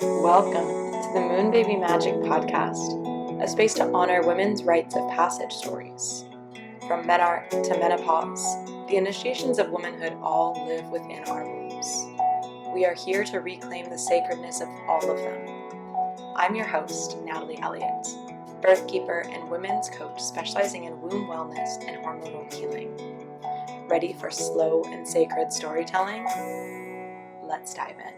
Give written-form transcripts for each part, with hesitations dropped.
Welcome to the Moon Baby Magic Podcast, a space to honor women's rites of passage stories. From menarche to menopause, the initiations of womanhood all live within our wombs. We are here to reclaim the sacredness of all of them. I'm your host, Natalie Elliott, birth keeper and women's coach specializing in womb wellness and hormonal healing. Ready for slow and sacred storytelling? Let's dive in.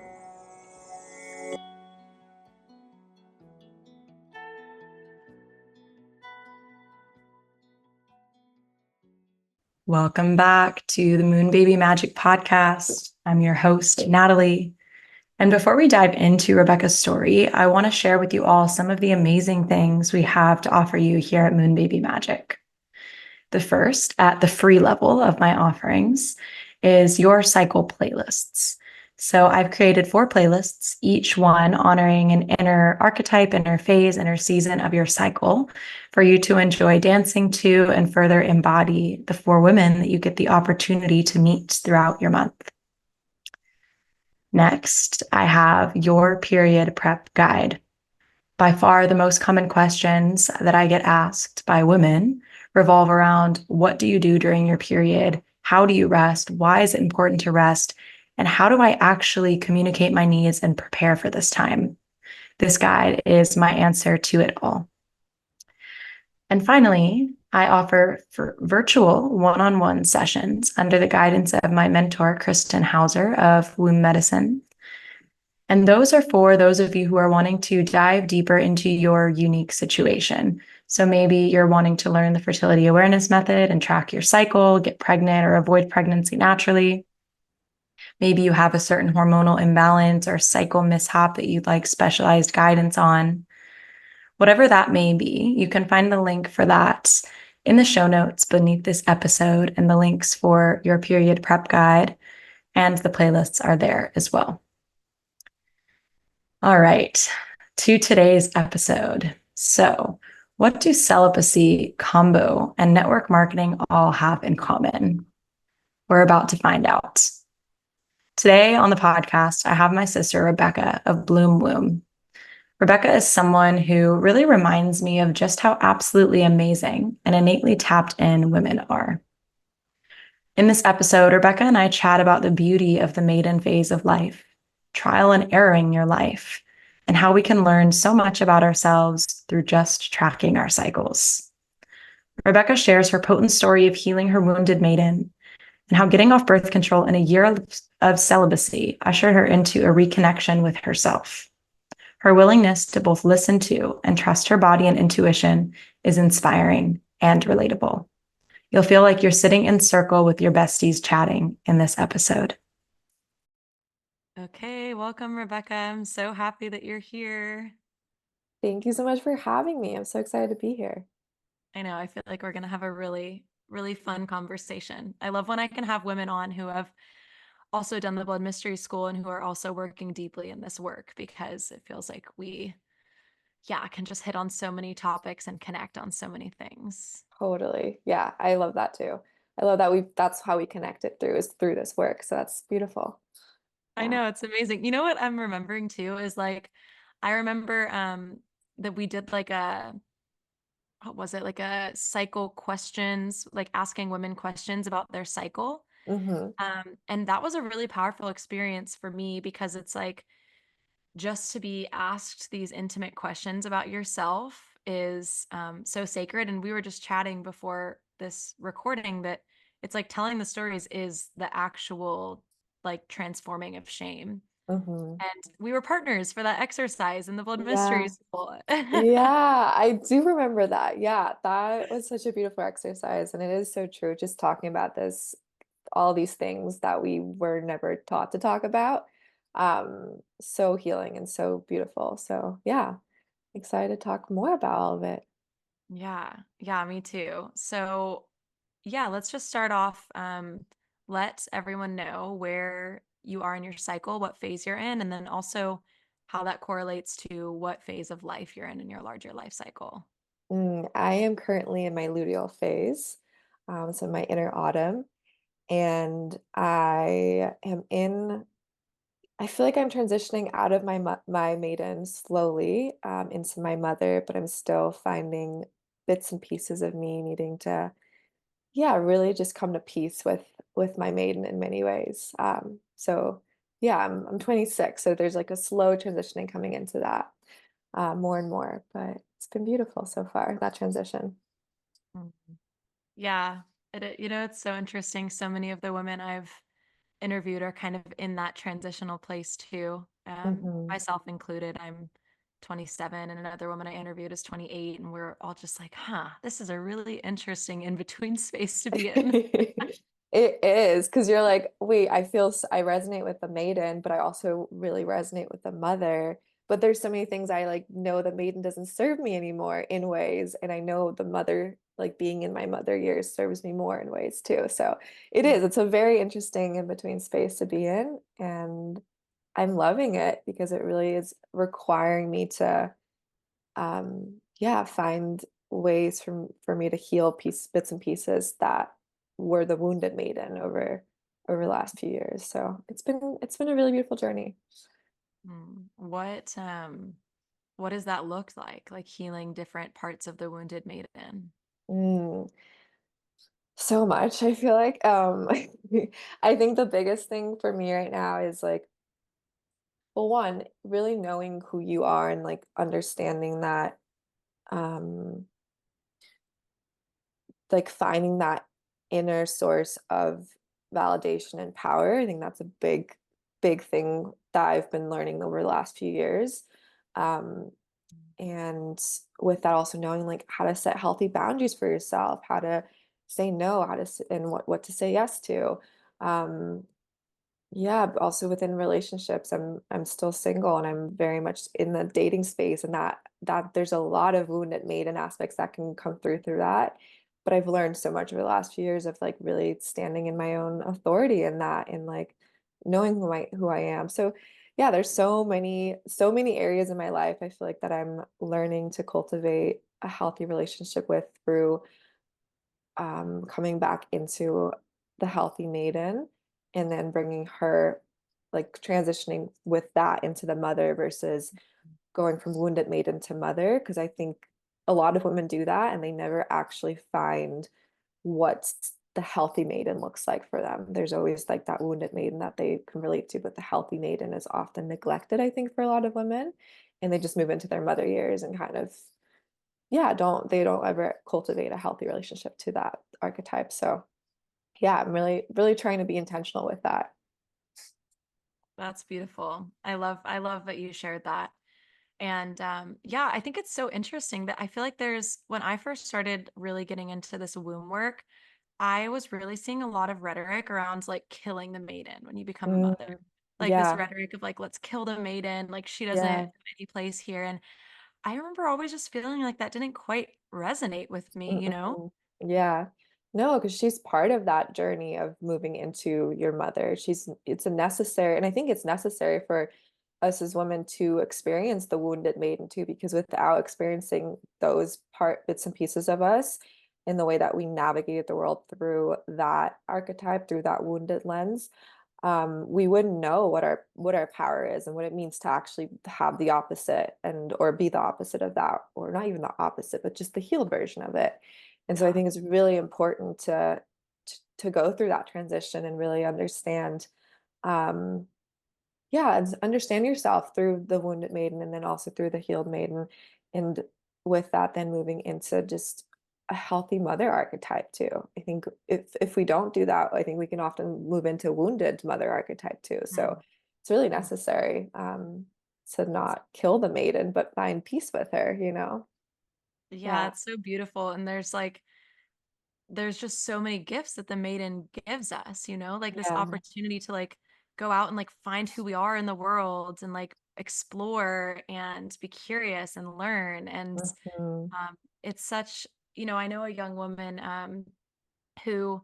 Welcome back to the Moon Baby Magic Podcast. I'm your host, Natalie. And before we dive into Rebecca's story, I want to share with you all some of the amazing things we have to offer you here at Moon Baby Magic. The first, at the free level of my offerings, is your cycle playlists. So I've created 4 playlists, each one honoring an inner archetype, inner phase, inner season of your cycle for you to enjoy dancing to and further embody the 4 women that you get the opportunity to meet throughout your month. Next, I have your period prep guide. By far, the most common questions that I get asked by women revolve around what do you do during your period? How do you rest? Why is it important to rest? And how do I actually communicate my needs and prepare for this time? This guide is my answer to it all. And finally, I offer for virtual one-on-one sessions under the guidance of my mentor, Kristen Hauser of Womb Medicine. And those are for those of you who are wanting to dive deeper into your unique situation. So maybe you're wanting to learn the fertility awareness method and track your cycle, get pregnant or avoid pregnancy naturally. Maybe you have a certain hormonal imbalance or cycle mishap that you'd like specialized guidance on. Whatever that may be, you can find the link for that in the show notes beneath this episode, and the links for your period prep guide and the playlists are there as well. All right, to today's episode. So, what do celibacy, combo, and network marketing all have in common? We're about to find out. Today on the podcast, I have my sister, Rebecca of Bloom Womb. Rebecca is someone who really reminds me of just how absolutely amazing and innately tapped in women are. In this episode, Rebecca and I chat about the beauty of the maiden phase of life, trial and erroring your life, and how we can learn so much about ourselves through just tracking our cycles. Rebecca shares her potent story of healing her wounded maiden and how getting off birth control in a year of celibacy ushered her into a reconnection with herself. Her willingness to both listen to and trust her body and intuition is inspiring and relatable. You'll feel like you're sitting in circle with your besties chatting in this episode. Okay, welcome, Rebecca. I'm so happy that you're here. Thank you so much for having me. I'm so excited to be here. I know, I feel like we're going to have a really, really fun conversation. I love when I can have women on who have also done the blood mystery school and who are also working deeply in this work, because it feels like we can just hit on so many topics and connect on so many things. Totally. Yeah, I love that too. I love that that's how we connect it through is through this work. So that's beautiful. I Yeah. know, it's amazing. You know what I'm remembering too is like I remember that we did like a what was it? Like a cycle questions, like asking women questions about their cycle. hmm And that was a really powerful experience for me, because it's like just to be asked these intimate questions about yourself is so sacred. And we were just chatting before this recording that it's like telling the stories is the actual like transforming of shame. hmm And we were partners for that exercise in the blood mystery Yeah. school. Yeah, I do remember that. Yeah, that was such a beautiful exercise. And it is so true, just talking about this, all these things that we were never taught to talk about. So healing and so beautiful. So yeah, excited to talk more about all of it. Yeah, yeah, me too. So, yeah, let's just start off. Let everyone know where you are in your cycle, what phase you're in, and then also how that correlates to what phase of life you're in your larger life cycle. I am currently in my luteal phase, so my inner autumn, and I am in I feel like I'm transitioning out of my maiden slowly into my mother, but I'm still finding bits and pieces of me needing to, yeah, really just come to peace with my maiden in many ways. So yeah, I'm 26, so there's like a slow transitioning coming into that more and more, but it's been beautiful so far, that transition. Mm. Yeah, it's so interesting. So many of the women I've interviewed are kind of in that transitional place too. Hmm. Myself included. I'm 27 and another woman I interviewed is 28, and we're all just like, huh, this is a really interesting in between space to be in. It is because you're like, wait, I resonate with the maiden, but I also really resonate with the mother. But there's so many things I like know the maiden doesn't serve me anymore in ways, and I know the mother, like being in my mother years, serves me more in ways too. So it's a very interesting in between space to be in, and I'm loving it because it really is requiring me to yeah, find ways for me to heal bits and pieces that were the wounded maiden over the last few years. So it's been a really beautiful journey. What does that look like? Like healing different parts of the wounded maiden? Mm, so much, I feel like. I think the biggest thing for me right now is like, well, one, really knowing who you are and like understanding that um like finding that inner source of validation and power. I think that's a big thing that I've been learning over the last few years. Um, and with that, also knowing like how to set healthy boundaries for yourself, how to say no, and what to say yes to. Um, yeah, but also within relationships, I'm still single and I'm very much in the dating space, and that there's a lot of wounded maiden aspects that can come through that. But I've learned so much over the last few years of like really standing in my own authority in that and like knowing who I am. So yeah, there's so many areas in my life I feel like that I'm learning to cultivate a healthy relationship with through coming back into the healthy maiden and then bringing her like transitioning with that into the mother versus going from wounded maiden to mother because I think a lot of women do that and they never actually find what the healthy maiden looks like for them. There's always like that wounded maiden that they can relate to, but the healthy maiden is often neglected, I think, for a lot of women. And they just move into their mother years and kind of yeah, don't ever cultivate a healthy relationship to that archetype. So yeah, I'm really trying to be intentional with that. That's beautiful. I love that you shared that. And yeah, I think it's so interesting that I feel like when I first started really getting into this womb work, I was really seeing a lot of rhetoric around like killing the maiden when you become a mother. Mm, Like this yeah, rhetoric of like, let's kill the maiden, like she doesn't have yeah. any place here. And I remember always just feeling like that didn't quite resonate with me? Mm-mm. Yeah. No, because she's part of that journey of moving into your mother. It's a necessary, and I think it's necessary for us as women to experience the wounded maiden too, because without experiencing those bits and pieces of us in the way that we navigate the world through that archetype, through that wounded lens, we wouldn't know what our power is and what it means to actually have the opposite and or be the opposite of that, or not even the opposite, but just the healed version of it. And so I Yeah. think it's really important to go through that transition and really understand um yeah, and understand yourself through the wounded maiden and then also through the healed maiden. And with that, then moving into just a healthy mother archetype too. I think if we don't do that, I think we can often move into wounded mother archetype too. So Mm. it's really necessary to not kill the maiden, but find peace with her, Yeah, Yeah. it's so beautiful. And there's just so many gifts that the maiden gives us, like this Yeah. opportunity to like go out and like find who we are in the world and like explore and be curious and learn. And Hmm. it's such, I know a young woman who,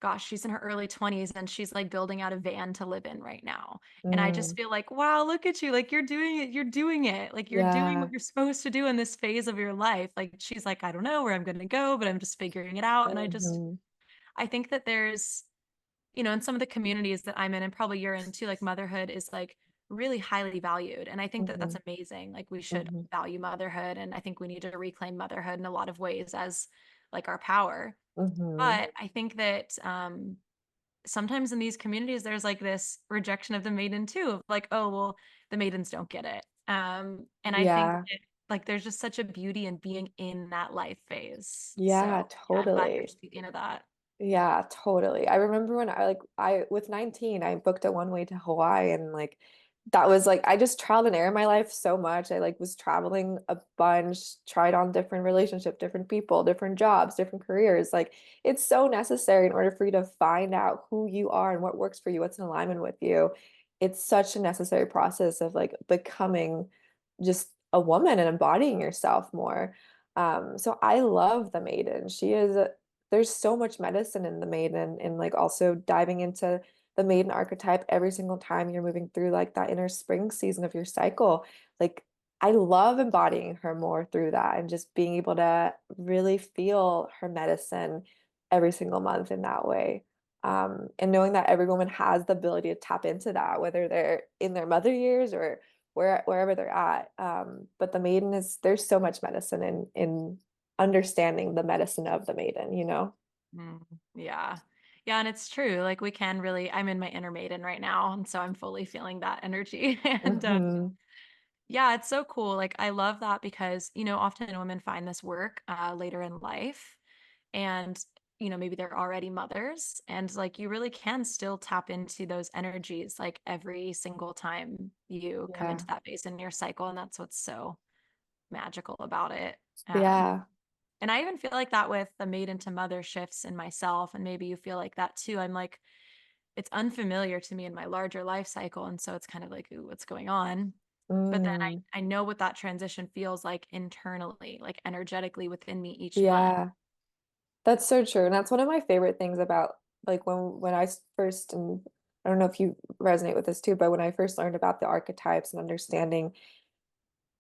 gosh, she's in her early 20s and she's like building out a van to live in right now. And I just Mm. feel like, wow, look at you. Like you're doing it. You're doing it. Like you're doing what Yeah. you're supposed to do in this phase of your life. Like she's like, I don't know where I'm going to go, but I'm just figuring it out. And Hmm. I think that there's, in some of the communities that I'm in and probably you're in too, like motherhood is like really highly valued. And I think that that's Hmm. amazing. Like we should Hmm. value motherhood. And I think we need to reclaim motherhood in a lot of ways as like our power. Hmm. But I think that sometimes in these communities, there's like this rejection of the maiden too, of like, oh, well, the maidens don't get it. And I think Yeah. that, like there's just such a beauty in being in that life phase. Yeah, So yeah, I'm glad you're totally. speaking of that. Yeah, totally. I remember when I with 19, I booked a one way to Hawaii, and like that was like I just trialed and error in my life so much. I like was traveling a bunch, tried on different relationship, different people, different jobs, different careers. Like it's so necessary in order for you to find out who you are and what works for you, what's in alignment with you. It's such a necessary process of like becoming just a woman and embodying yourself more. So I love the maiden. There's so much medicine in the maiden, and like also diving into the maiden archetype every single time you're moving through like that inner spring season of your cycle. Like I love embodying her more through that and just being able to really feel her medicine every single month in that way. And knowing that every woman has the ability to tap into that, whether they're in their mother years or wherever they're at. But the maiden there's so much medicine in understanding the medicine of the maiden, you know? Mm, yeah. Yeah, and it's true. Like we can really, I'm in my inner maiden right now, and so I'm fully feeling that energy. And Hmm. yeah, it's so cool. Like I love that because, often women find this work later in life and maybe they're already mothers and like you really can still tap into those energies like every single time you come into Yeah. that phase in your cycle, and that's what's so magical about it. Um, Yeah. and I even feel like that with the maiden to mother shifts in myself, and maybe you feel like that too. I'm like, it's unfamiliar to me in my larger life cycle, and so it's kind of like, ooh, what's going on? But then Mm, I know what that transition feels like internally, like energetically within me each month. yeah. That's so true. And that's one of my favorite things about like when I first, and I don't know if you resonate with this too, but when I first learned about the archetypes and understanding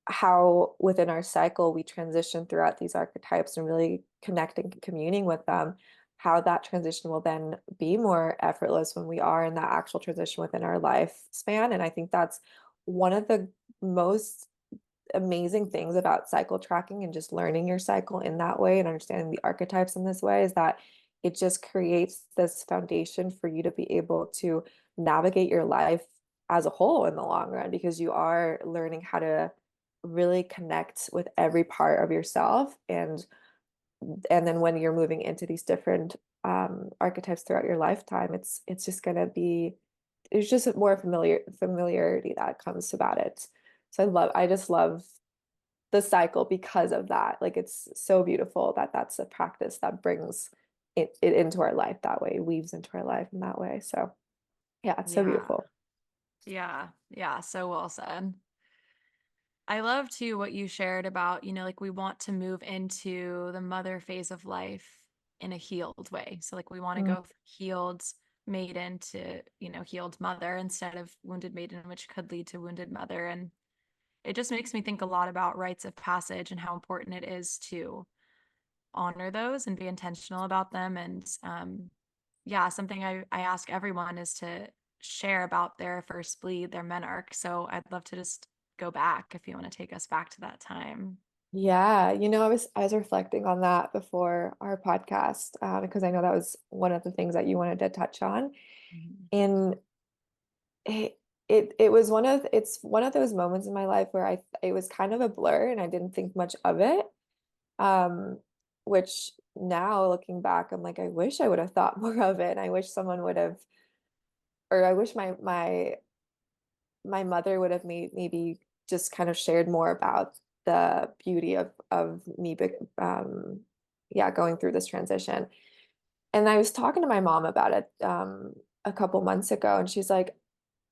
how within our cycle we transition throughout these archetypes and really connecting and communing with them, how that transition will then be more effortless when we are in that actual transition within our lifespan. And I think that's one of the most amazing things about cycle tracking and just learning your cycle in that way and understanding the archetypes in this way is that it just creates this foundation for you to be able to navigate your life as a whole in the long run because you are learning how to really connect with every part of yourself and then when you're moving into these different archetypes throughout your lifetime it's just going to be there's just more familiarity that comes about it. So I just love the cycle because of that. Like it's so beautiful that that's a practice that brings it into our life that way, weaves into our life in that way. So yeah, it's so Yeah. beautiful. Yeah. Yeah. So well said. I love too what you shared about, like we want to move into the mother phase of life in a healed way. So like we want to Mm. go from healed maiden to, healed mother instead of wounded maiden, which could lead to wounded mother. And it just makes me think a lot about rites of passage and how important it is to honor those and be intentional about them. And yeah, something I ask everyone is to share about their first bleed, their menarche. So I'd love to just go back if you want to take us back to that time. Yeah, I was reflecting on that before our podcast because I know that was one of the things that you wanted to touch on, Mhm. and it's one of those moments in my life where I it was kind of a blur and I didn't think much of it. Um, which now looking back, I'm like, I wish I would have thought more of it. And I wish someone would have, or I wish my mother would have maybe just kind of shared more about the beauty of me, yeah, going through this transition. And I was talking to my mom about it a couple months ago, and she's like,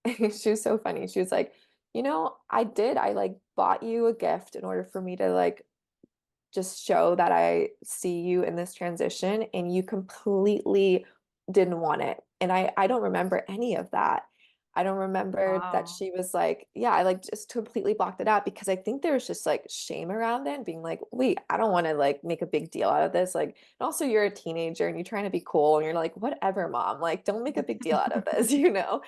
she was so funny. She was like, I like bought you a gift in order for me to like just show that I see you in this transition and you completely didn't want it. And I don't remember any of that. I don't remember that Wow. she was like, yeah, I like just completely blocked it out because I think there was just like shame around it and being like, wait, I don't want to like make a big deal out of this. Like, and also you're a teenager and you're trying to be cool and you're like, whatever, mom, like don't make a big deal out of this, you know?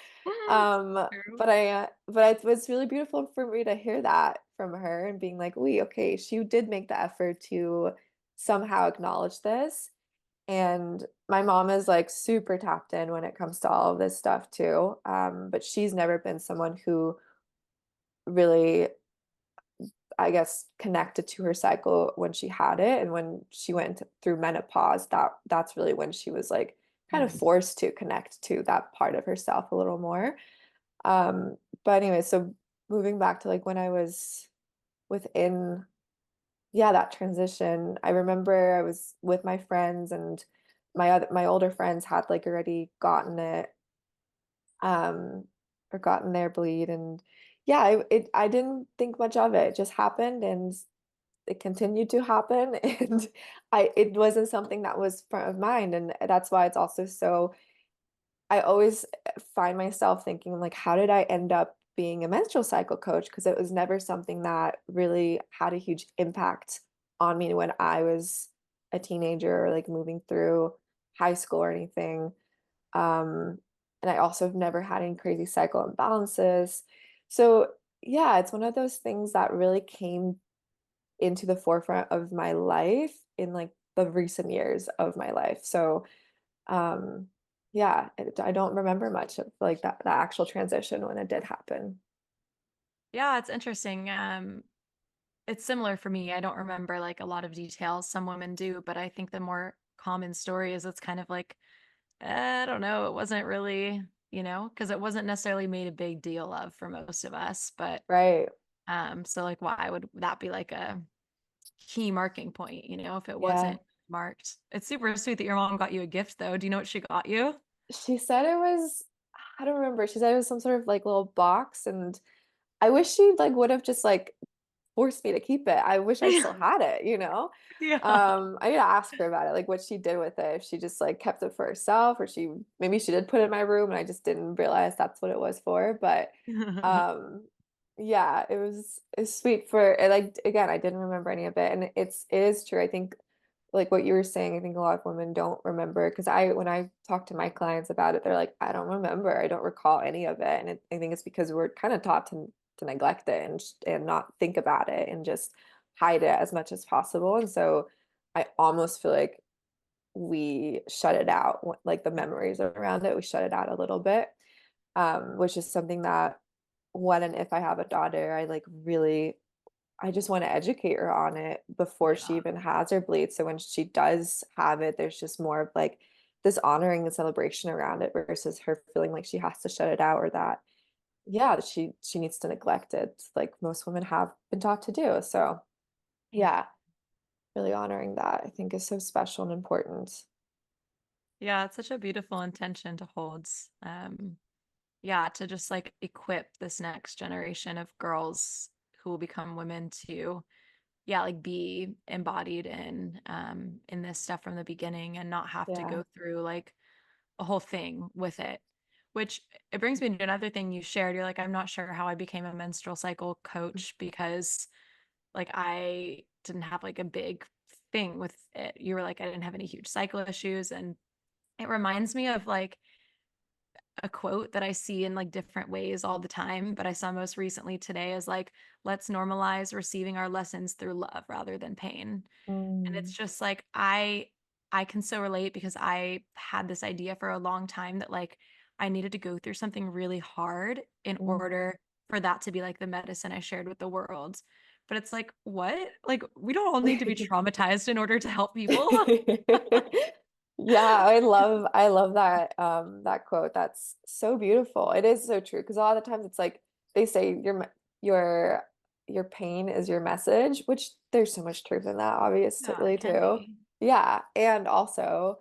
True. But it was really beautiful for me to hear that from her and being like, wait, okay, she did make the effort to somehow acknowledge this. And my mom is like super tapped in when it comes to all of this stuff too. But she's never been someone who really, I guess, connected to her cycle when she had it. And when she went through menopause, that's really when she was like kind of Mm. forced to connect to that part of herself a little more. Um, but anyway, so moving back to like when I was within, yeah, that transition, I remember I was with my friends and my older friends had like already gotten it, um, or gotten their bleed, and yeah, I didn't think much of it. It just happened, and it continued to happen, and I it wasn't something that was front of mind, and that's why it's also so I always find myself thinking like, how did I end up being a menstrual cycle coach? Because it was never something that really had a huge impact on me when I was a teenager or like moving through high school or anything. Um, and I also have never had any crazy cycle imbalances. So yeah, it's one of those things that really came into the forefront of my life in like the recent years of my life. So um, yeah, I don't remember much of like that actual transition when it did happen. Yeah, it's interesting. It's similar for me. I don't remember like a lot of details. Some women do, but I think the more common story is it's kind of like, I don't know, it wasn't really, because it wasn't necessarily made a big deal of for most of us. But Right. so like why would that be like a key marking point, if it Yeah. wasn't marked? It's super sweet that your mom got you a gift though. Do you know what she got you? She said it was, I don't remember. She said it was some sort of like little box, and I wish she like would have just like forced me to keep it. I wish I still had it, you know? Yeah. I need to ask her about it, like what she did with it. If she just like kept it for herself, or she maybe she did put it in my room and I just didn't realize that's what it was for. But um yeah, it's sweet for and like again, I didn't remember any of it. And it is true. I think like what you were saying, I think a lot of women don't remember because I when I talk to my clients about it, they're like, I don't remember. I don't recall any of it. And I think it's because we're kind of taught to neglect it and not think about it and just hide it as much as possible. And so I almost feel like we shut it out, like the memories around it, we shut it out a little bit, which is something that when and if I have a daughter, I like really I just want to educate her on it before she Yeah. even has her bleed. So when she does have it, there's just more of like this honoring and celebration around it versus her feeling like she has to shut it out or that, yeah, she needs to neglect it like most women have been taught to do. So yeah, really honoring that I think is so special and important. Yeah, it's such a beautiful intention to hold. Yeah, to just like equip this next generation of girls who will become women to, yeah, like be embodied in this stuff from the beginning and not have to Yeah. go through like a whole thing with it. Which it brings me to another thing you shared. You're like, I'm not sure how I became a menstrual cycle coach because like I didn't have like a big thing with it. You were like, I didn't have any huge cycle issues. And it reminds me of like a quote that I see in like different ways all the time, but I saw most recently today is like, let's normalize receiving our lessons through love rather than pain. And it's Mm. just like I can so relate because I had this idea for a long time that like I needed to go through something really hard in Mm. order for that to be like the medicine I shared with the world. But it's like, what? Like we don't all need to be traumatized in order to help people. Yeah, I love that that quote. That's so beautiful. It is so true because a lot of the times it's like they say your your pain is your message, which there's so much truth in that, Yeah, it obviously can too. be. Yeah, and also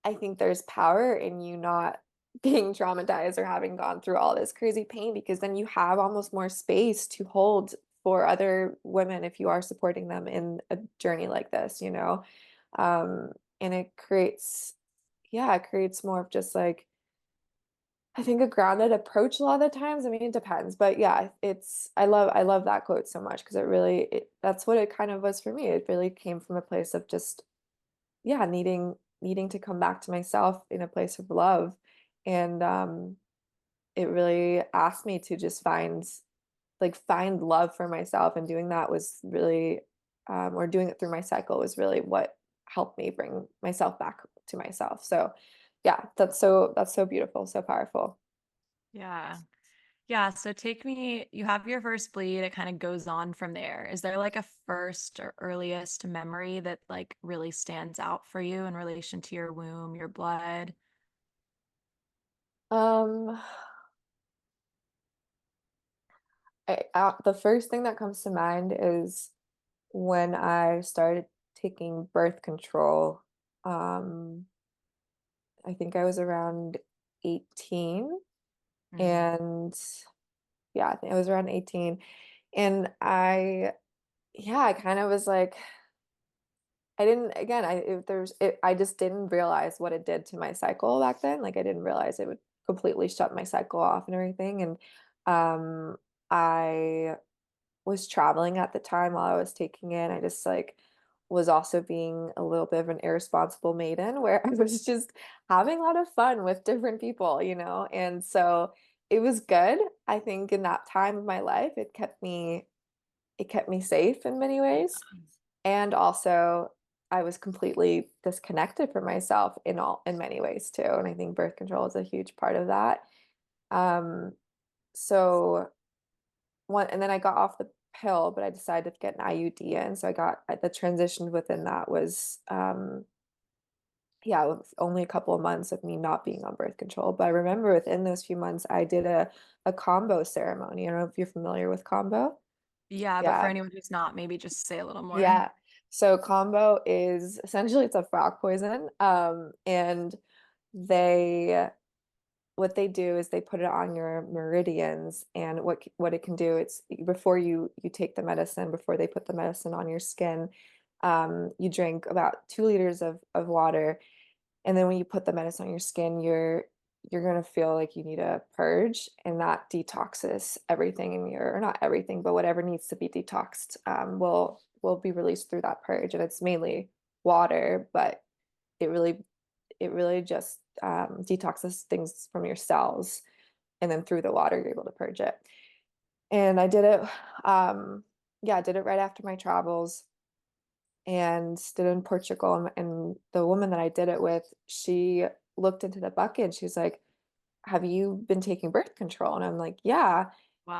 I think there's power in you not being traumatized or having gone through all this crazy pain because then you have almost more space to hold for other women if you are supporting them in a journey like this, you know? Um, and it creates, yeah, it creates more of just like I think a grounded approach a lot of the times. I mean, it depends, but yeah, it's I love that quote so much because that's what it kind of was for me. It really came from a place of just yeah, needing to come back to myself in a place of love. And it really asked me to just find love for myself, and doing that was really or doing it through my cycle was really what helped me bring myself back to myself. So yeah, that's so beautiful, so powerful. Yeah. Yeah, so take me, you have your first bleed, it kind of goes on from there. Is there like a first or earliest memory that like really stands out for you in relation to your womb, your blood? Um, the first thing that comes to mind is when I started taking birth control. Um, I think I was around 18, Mm. and yeah, I think I was around 18. And yeah, I kind of was like, I didn't, again, I just didn't realize what it did to my cycle back then. Like, I didn't realize it would completely shut my cycle off and everything. And I was traveling at the time while I was taking it. I just like was also being a little bit of an irresponsible maiden where I was just having a lot of fun with different people, you know? And so it was good. I think in that time of my life, it kept me safe in many ways. And also I was completely disconnected from myself in many ways too. And I think birth control is a huge part of that. Um, so one, and then I got off the pill, but I decided to get an IUD in. So the transition within that was yeah, it was only a couple of months of me not being on birth control. But I remember within those few months I did a combo ceremony. I don't know if you're familiar with combo. Yeah, but for Yeah. anyone who's not, maybe just say a little more. Yeah. So combo is essentially it's a frog poison. And they what they do is they put it on your meridians, and what it can do, it's before you take the medicine, before they put the medicine on your skin, you drink about 2 liters of water, and then when you put the medicine on your skin, you're gonna feel like you need a purge, and that detoxes everything in your, or not everything, but whatever needs to be detoxed, will be released through that purge. And it's mainly water, but it really it really just detoxes things from your cells, and then through the water you're able to purge it. And I did it, yeah, I did it right after my travels, and did it in Portugal. And the woman that I did it with, she looked into the bucket and she's like, have you been taking birth control? And I'm like, yeah.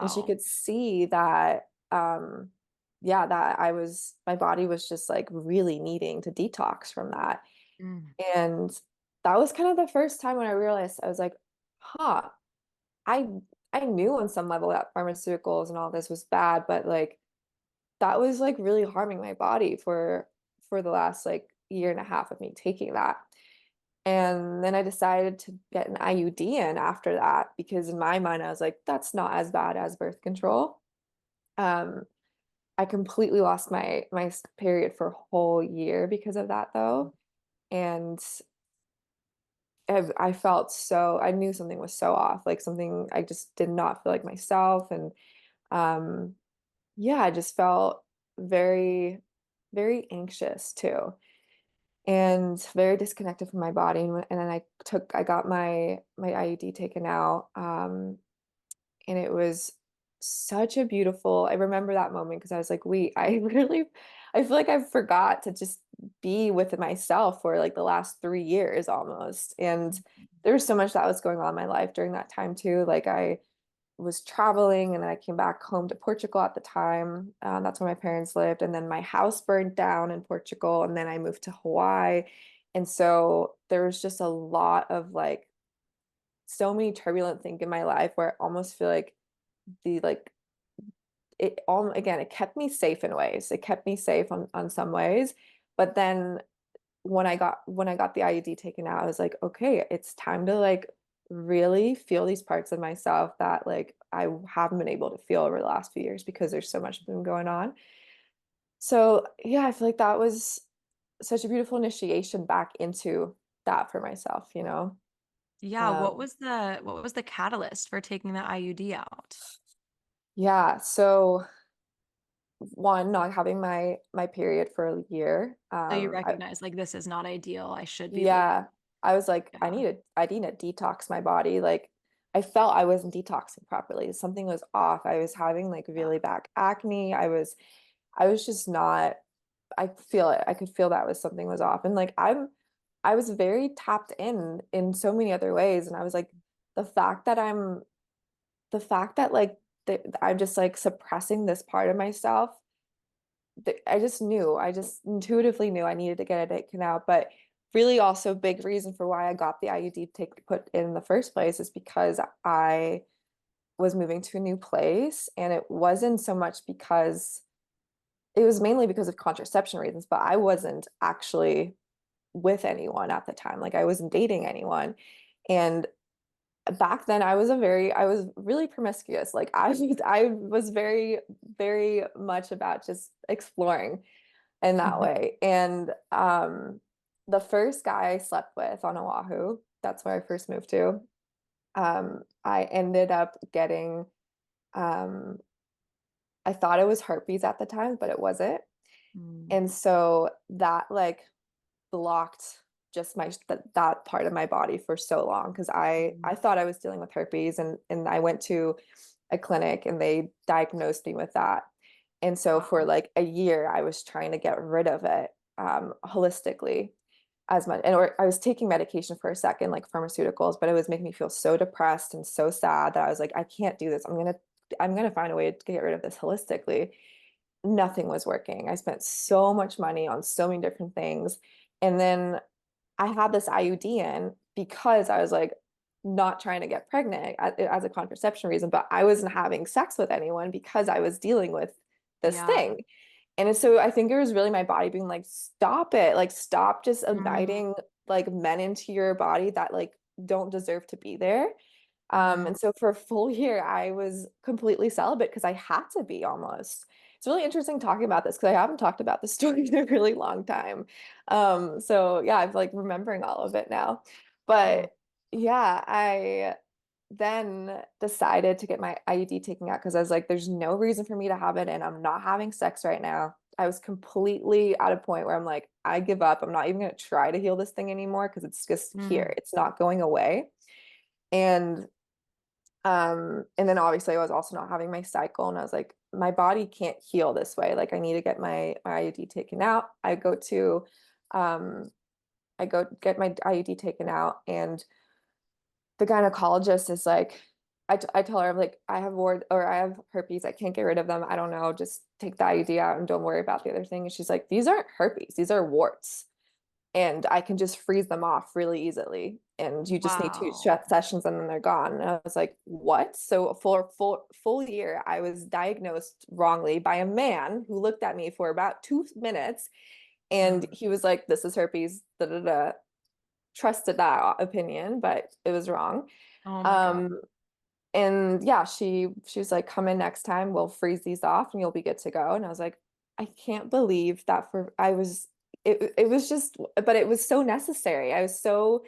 And she Wow. could see that, yeah, that my body was just like really needing to detox from that. Mm. And that was kind of the first time when I realized, I was like, huh, I I knew on some level that pharmaceuticals and all this was bad, but like that was like really harming my body for the last like year and a half of me taking that. And then I decided to get an IUD in after that, because in my mind I was like, that's not as bad as birth control. Um, I completely lost my period for a whole year because of that though. And I felt so, I knew something was so off, like something, I just did not feel like myself. And um, yeah, I just felt very, very anxious too, and very disconnected from my body. And then I got my IUD taken out. And it was such a beautiful, I remember that moment because I was like, wait, I feel like I forgot to just be with myself for like the last 3 years almost. And there was so much that was going on in my life during that time too. Like I was traveling, and then I came back home to Portugal at the time. That's where my parents lived. And then my house burned down in Portugal, and then I moved to Hawaii. And so there was just a lot of like so many turbulent things in my life where I almost feel like the like it all, again, it kept me safe in ways. It kept me safe on some ways. But then when I got the IUD taken out, I was like, okay, it's time to like really feel these parts of myself that like I haven't been able to feel over the last few years because there's so much been going on. So yeah, I feel like that was such a beautiful initiation back into that for myself, you know? Yeah, Um, what was the catalyst for taking the IUD out? yeah, so one, not having my period for a year. So you recognize like this is not ideal. I should be bleeding. Yeah, I was like, Yeah. I need to detox my body. Like, I felt I wasn't detoxing properly. Something was off. I was having like Yeah. really bad acne. I was just not, I feel it. I could feel that was something was off. And like, I was very tapped in so many other ways. And I was like, the fact that the fact that like, I'm just like suppressing this part of myself I just knew, I just intuitively knew I needed to get it taken out. But really, also big reason for why I got the IUD put in the first place is because I was moving to a new place, and it wasn't so much because it was mainly because of contraception reasons, but I wasn't actually with anyone at the time. Like I wasn't dating anyone. And back then I was really promiscuous. Like I was very much about just exploring in that Mhm. way. And the first guy I slept with on Oahu, that's where I first moved to, I ended up getting um I thought it was herpes at the time, but it wasn't. Mm. And so that like blocked just that part of my body for so long because I Mm. thought I was dealing with herpes, and I went to a clinic and they diagnosed me with that. And so for Wow. like a year, I was trying to get rid of it holistically as much. And or I was taking medication for a second, like pharmaceuticals, but it was making me feel so depressed and so sad that I was like, I can't do this. I'm gonna find a way to get rid of this holistically. Nothing was working. I spent so much money on so many different things. And then I had this IUD in because I was like not trying to get pregnant as a contraception reason, but I wasn't having sex with anyone because I was dealing with this Yeah. thing. And so I think it was really my body being like, stop it. Like, stop just Mm. inviting like men into your body that like don't deserve to be there. Mm. And so for a full year, I was completely celibate because I had to be almost. It's really interesting talking about this because I haven't talked about this story in a really long time. So yeah, I'm like remembering all of it now. Oh. But yeah, I then decided to get my IUD taken out because I was like, there's no reason for me to have it, and I'm not having sex right now. I was completely at a point where I'm like, I give up. I'm not even going to try to heal this thing anymore because it's just here. Mm. It's not going away. And and then obviously I was also not having my cycle, and I was like, my body can't heal this way. Like I need to get my IUD taken out. Um I go get my IUD taken out, and the gynecologist is like, I tell her, I'm like, I have ward or I have herpes. I can't get rid of them. I don't know. Just take the IUD out and don't worry about the other thing. And she's like, these aren't herpes. These are warts. And I can just freeze them off really easily. And you just need two Wow. sessions and then they're gone. And I was like, what? So for a full year, I was diagnosed wrongly by a man who looked at me for about 2 minutes, and Mm. he was like, this is herpes, da da da. Trusted that opinion, but it was wrong. Oh my God. Um, and yeah, she was like, come in next time, we'll freeze these off and you'll be good to go. And I was like, I can't believe that for I was it was just but it was so necessary. Mhm.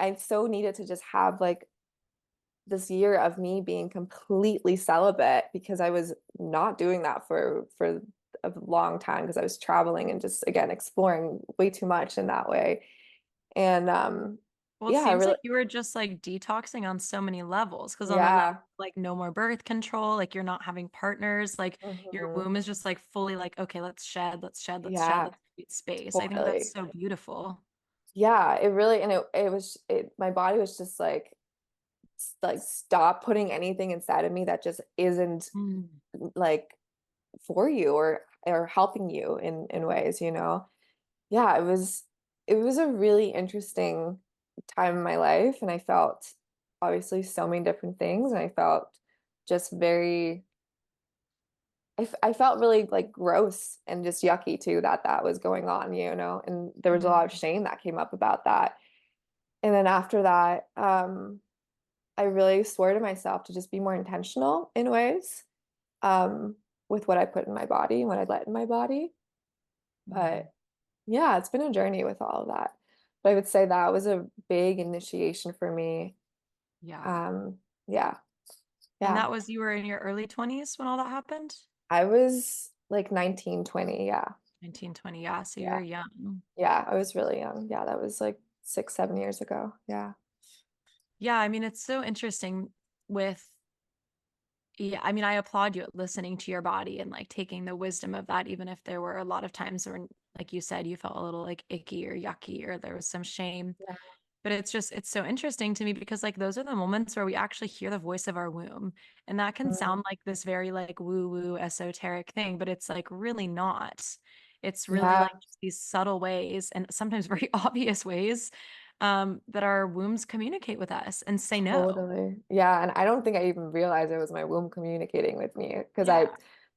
I so needed to just have like this year of me being completely celibate because I was not doing that for a long time because I was traveling and just again exploring way too much in that way. And Well, it yeah, I seems really like you were just like detoxing on so many levels. Because on the level, yeah. like no more birth control, like you're not having partners, like your Mhm. womb is just like fully like, okay, let's shed, let's shed, let's shed, Yeah, let's create space. I think that's totally. so beautiful. Yeah, it really and it was it my body was just like stop putting anything inside of me that just isn't Mm. like for you or helping you in ways, you know. Yeah, it was a really interesting time in my life, and I felt obviously so many different things, and I felt just very I felt really like gross and just yucky too that that was going on, you know, and there was a lot of Mm. shame that came up about that. And then after that, I really swore to myself to just be more intentional in ways, um, with what I put in my body and what I let in my body. Mm. But yeah, it's been a journey with all of that. But I would say that was a big initiation for me. Yeah. Um, yeah, And yeah. that was you were in your early 20s when all that happened? I was like 19, 20. Yeah. 1920. Yeah. So you were Yeah. young. Yeah. I was really young. Yeah. That was like 6, 7 years ago. Yeah. Yeah. I mean, it's so interesting with, yeah, I mean, I applaud you at listening to your body and like taking the wisdom of that, even if there were a lot of times when, like you said, you felt a little like icky or yucky or there was some shame. Yeah. But it's so interesting to me because like those are the moments where we actually hear the voice of our womb. And that can Mm. sound like this very like woo-woo esoteric thing, but it's like really not. It's really Yeah. like just these subtle ways and sometimes very obvious ways that our wombs communicate with us and say no. Totally. Yeah, and I don't think I even realized it was my womb communicating with me because Yeah.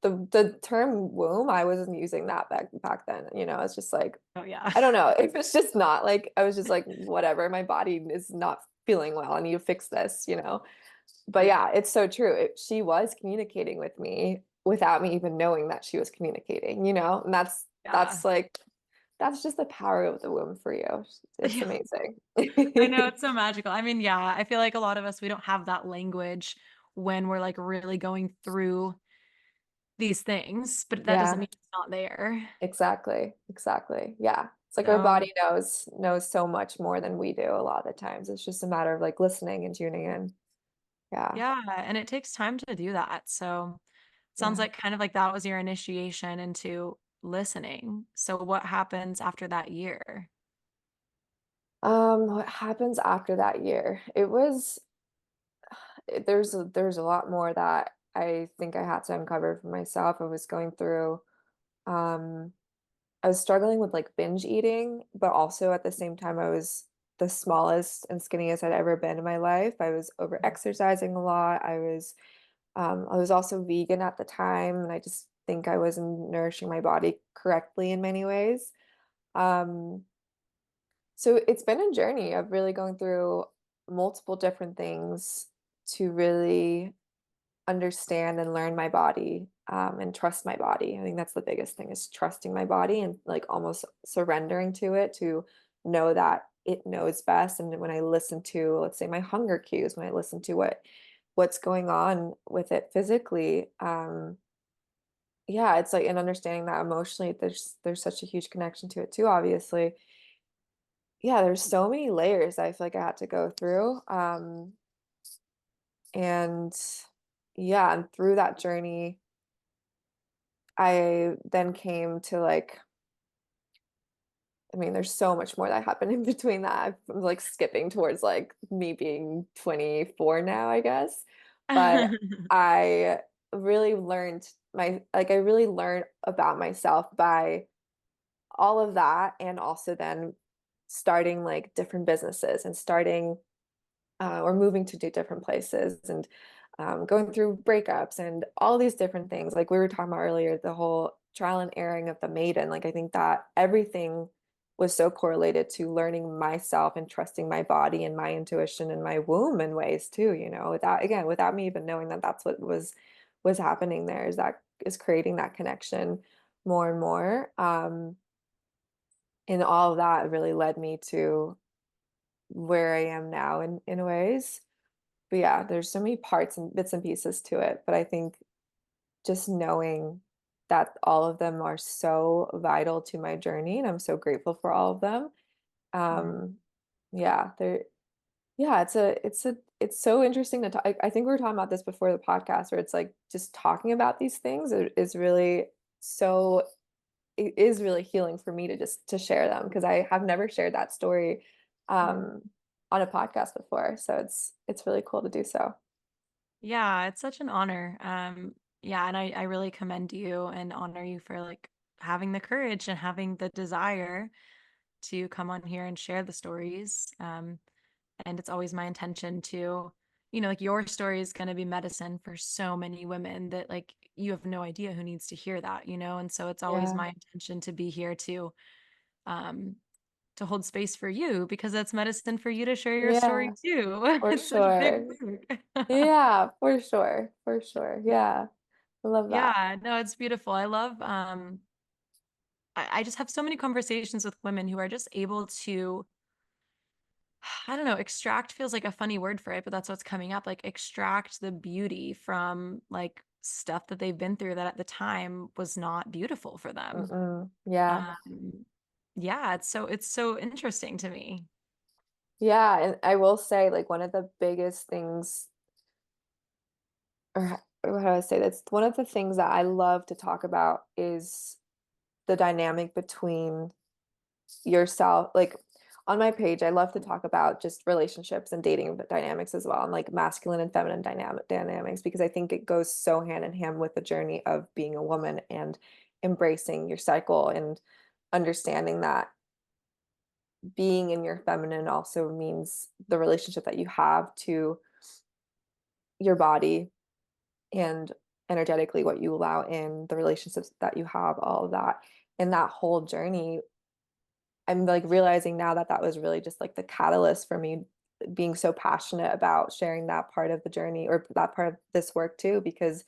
the term womb, I wasn't using that back then. It's just like Oh yeah. I don't know. It was just not like I was just like whatever, my body is not feeling well. I need to fix this. But Yeah. yeah, it's so true. She was communicating with me without me even knowing that she was communicating. And that's Yeah. like that's just the power of the womb for you. It's Yeah. amazing. I know it's so magical. I mean, yeah, I feel like a lot of us we don't have that language when we're like really going through these things, but that doesn't Yeah. mean it's not there. Exactly. Exactly. Yeah. It's like our So, body knows so much more than we do a lot of the times. It's just a matter of like listening and tuning in. Yeah. yeah, and it takes time to do that. So, it sounds Yeah. like kind of like that was your initiation into listening. So, what happens after that year? What happens after that year? There's a lot more that I think I had to uncover for myself. Um I was struggling with like binge eating, but also at the same time I was the smallest and skinniest I'd ever been in my life. I was over exercising a lot. I was also vegan at the time, and I just think I wasn't nourishing my body correctly in many ways. Um, so it's been a journey of really going through multiple different things to really understand and learn my body, and trust my body. I think that's the biggest thing is trusting my body and like almost surrendering to it to know that it knows best. And when I listen to, let's say, my hunger cues, when I listen to what's going on with it physically, yeah, it's like, and understanding that emotionally, there's such a huge connection to it too, obviously. Yeah, there's so many layers I feel like I had to go through. And yeah, and through that journey, I then came to like, I mean, there's so much more that happened in between that. I'm like skipping towards like me being 24 now, I guess. But I really learned I really learned about myself by all of that, and also then starting like different businesses and starting or moving to do different places and going through breakups and all these different things. Like we were talking about earlier, the whole trial and erring of the maiden. Like I think that everything was so correlated to learning myself and trusting my body and my intuition and my womb in ways too, without me even knowing that that's what was happening there is creating that connection more and more. And all of that really led me to where I am now in ways. But yeah, there's so many parts and bits and pieces to it. But I think just knowing that all of them are so vital to my journey, and I'm so grateful for all of them. Mhm. Um, yeah, yeah, it's so interesting to talk. I think we were talking about this before the podcast, where it's like just talking about these things is really so it is really healing for me to just to share them because I have never shared that story Mhm. on a podcast before. So it's really cool to do so. Yeah, it's such an honor. Yeah, and I really commend you and honor you for like having the courage and having the desire to come on here and share the stories. And it's always my intention to, like your story is going to be medicine for so many women that like you have no idea who needs to hear that. And so it's always Yeah. my intention to be here um to hold space for you because that's medicine for you to share your story Yeah, too. for It's such big sure. work. Yeah, for sure. For sure. Yeah. I love that. Yeah, no, it's beautiful. I love I just have so many conversations with women who are just able to I don't know, extract feels like a funny word for it, but that's what's coming up. Like extract the beauty from like stuff that they've been through that at the time was not beautiful for them. Mm-mm. Yeah. Um, yeah, it's so interesting to me. Yeah, and I will say like one of the biggest things, or how do I say that's one of the things that I love to talk about is the dynamic between yourself. Like on my page, I love to talk about just relationships and dating dynamics as well, and like masculine and feminine dynamics, because I think it goes so hand in hand with the journey of being a woman and embracing your cycle and understanding that being in your feminine also means the relationship that you have to your body and energetically what you allow in, the relationships that you have, all of that. And that whole journey, I'm like realizing now that that was really just like the catalyst for me being so passionate about sharing that part of the journey or that part of this work too, because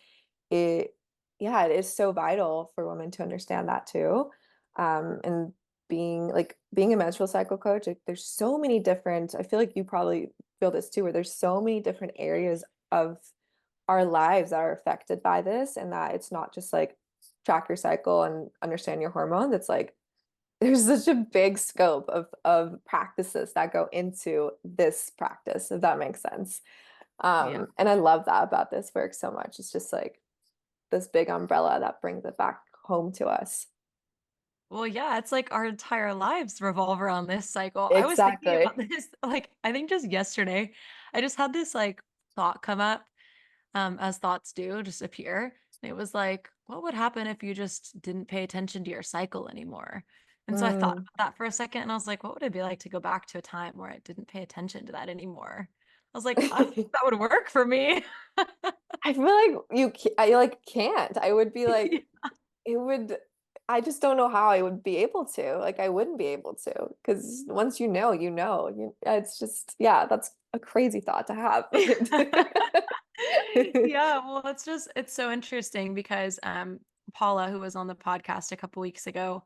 it, yeah, it is so vital for women to understand that too. And being a menstrual cycle coach, like there's so many different, I feel like you probably feel this too, where there's so many different areas of our lives that are affected by this, and that it's not just like track your cycle and understand your hormones. It's like there's such a big scope of practices that go into this practice, if that makes sense. Yeah. And I love that about this work so much. It's just like this big umbrella that brings it back home to us. Well, yeah, it's like our entire lives revolve around this cycle. I was thinking about Exactly. this, like, I think just yesterday, I just had this like thought come up, as thoughts do, just appear. And it was like, what would happen if you just didn't pay attention to your cycle anymore? And so I thought Mm. about that for a second and I was like, what would it be like to go back to a time where I didn't pay attention to that anymore? I was like, I don't think that would work for me. I feel like I like can't. I would be Yeah. like, it would, I just don't know how I would be able to. Like, I wouldn't be able to because once you know, you know. It's just, yeah, that's a crazy thought to have. Yeah, well, it's so interesting because Paula, who was on the podcast a couple weeks ago,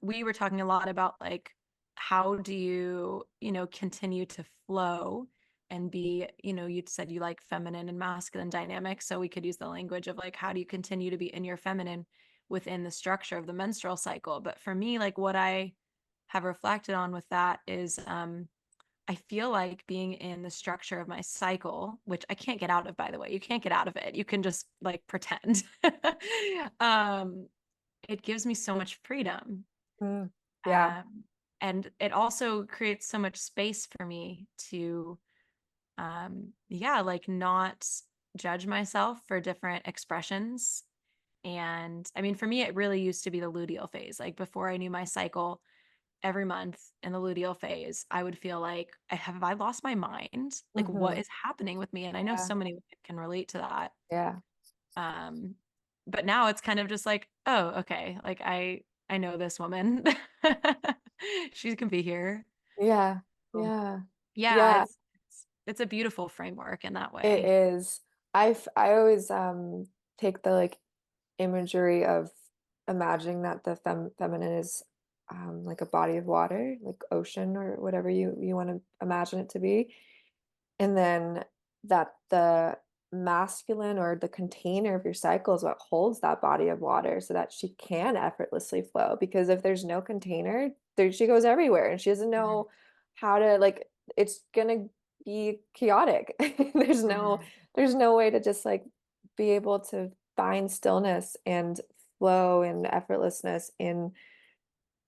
we were talking a lot about like how do you, continue to flow and be, you'd said you like feminine and masculine dynamics, so we could use the language of like how do you continue to be in your feminine within the structure of the menstrual cycle. But for me, like what I have reflected on with that is I feel like being in the structure of my cycle, which I can't get out of, by the way. You can't get out of it. You can just like pretend. um, it gives me so much freedom. Mm, yeah. Um, and it also creates so much space for me to, yeah, like not judge myself for different expressions. And I mean, for me, it really used to be the luteal phase. Like before I knew my cycle, every month in the luteal phase, I would feel like, have I lost my mind? Like, what Hmm. is happening with me? And I know Yeah. so many women can relate to that. Yeah. Um, but now it's kind of just like, oh, okay, like I know this woman. She can be here. Yeah. So, Yeah. yeah, Yeah. it's a beautiful framework in that It way. is. I always take the like imagery of imagining that the feminine is like a body of water, like ocean or whatever you want to imagine it to be. And then that the masculine or the container of your cycle is what holds that body of water so that she can effortlessly flow. Because if there's no container, there she goes everywhere and she doesn't Mhm. know how to like it's gonna be chaotic. There's no Mhm. there's no way to just like be able to find stillness and flow and effortlessness in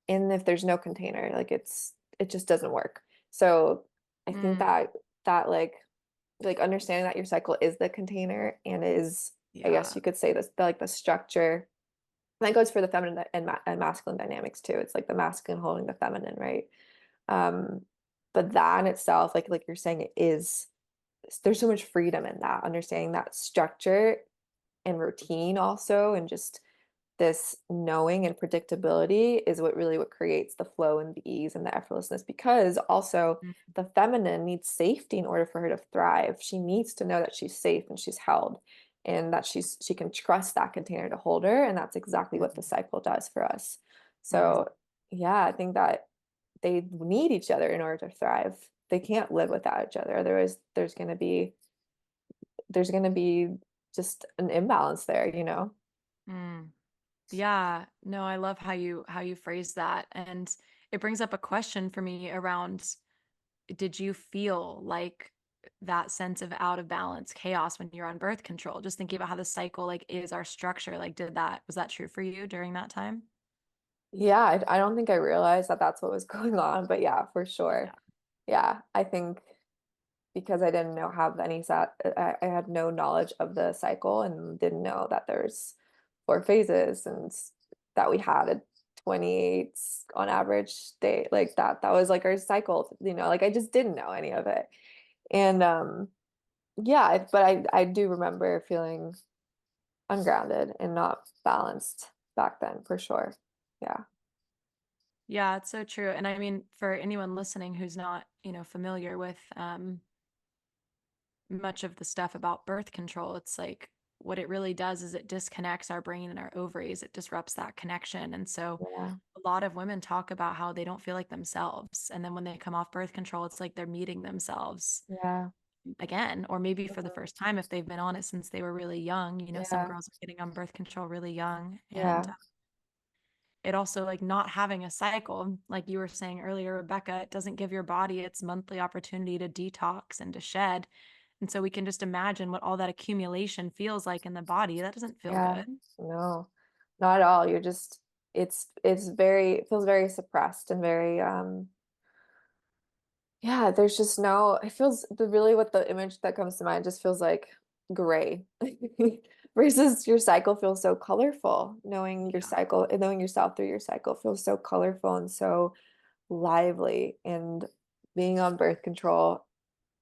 if there's no container. Like it just doesn't work. So I think Mm, that like understanding that your cycle is the container and is, I guess yeah. you could say this, the, like the structure. And that goes for the feminine and masculine dynamics too. It's like the masculine holding the feminine, right? Um, but that in itself, like you're saying, it is there's so much freedom in that, understanding that structure and routine also, and just this knowing and predictability is what creates the flow and the ease and the effortlessness, because also Mm, the feminine needs safety in order for her to thrive. She needs to know that she's safe and she's held and that she can trust that container to hold her, and that's exactly what the mm, cycle does for us. mm. So yeah, I think that they need each other in order to thrive. they can't live without each other. Otherwise, there's gonna be just an imbalance there, you know? Mm. Yeah, no, I love how you phrase that. And it brings up a question for me around, did you feel like that sense of out of balance, chaos when you're on birth control? Just thinking about how the cycle like is our structure. Like, was that true for you during that time? Yeah, I don't think I realized that that's what was going on, but yeah, for sure. Yeah. Yeah, I think because I didn't know have any set, I had no knowledge of the cycle and didn't know that there's four phases and that we had a 28 on average day like that. That was like our cycle, you know, like I just didn't know any of it. And yeah, but I do remember feeling ungrounded and not balanced back then for sure. Yeah. Yeah, it's so true. And I mean, for anyone listening who's not, familiar with much of the stuff about birth control, it's like what it really does is it disconnects our brain and our ovaries. It disrupts that connection. And so Yeah. a lot of women talk about how they don't feel like themselves. And then when they come off birth control, it's like they're meeting themselves Yeah. again, or maybe for the Mhm. first time if they've been on it since they were really young. Some Yeah. girls are getting on birth control really young. And Yeah. it also like not having a cycle, like you were saying earlier, Rebecca, it doesn't give your body its monthly opportunity to detox and to shed. And so we can just imagine what all that accumulation feels like in the body. That doesn't feel Yeah. good. No, not at all. You're just it's very it feels very suppressed and very yeah, there's just no it feels the really what the image that comes to mind just feels like gray. Versus your cycle feels so colorful. Knowing your Yeah. cycle and knowing yourself through your cycle feels so colorful and so lively. And being on birth control,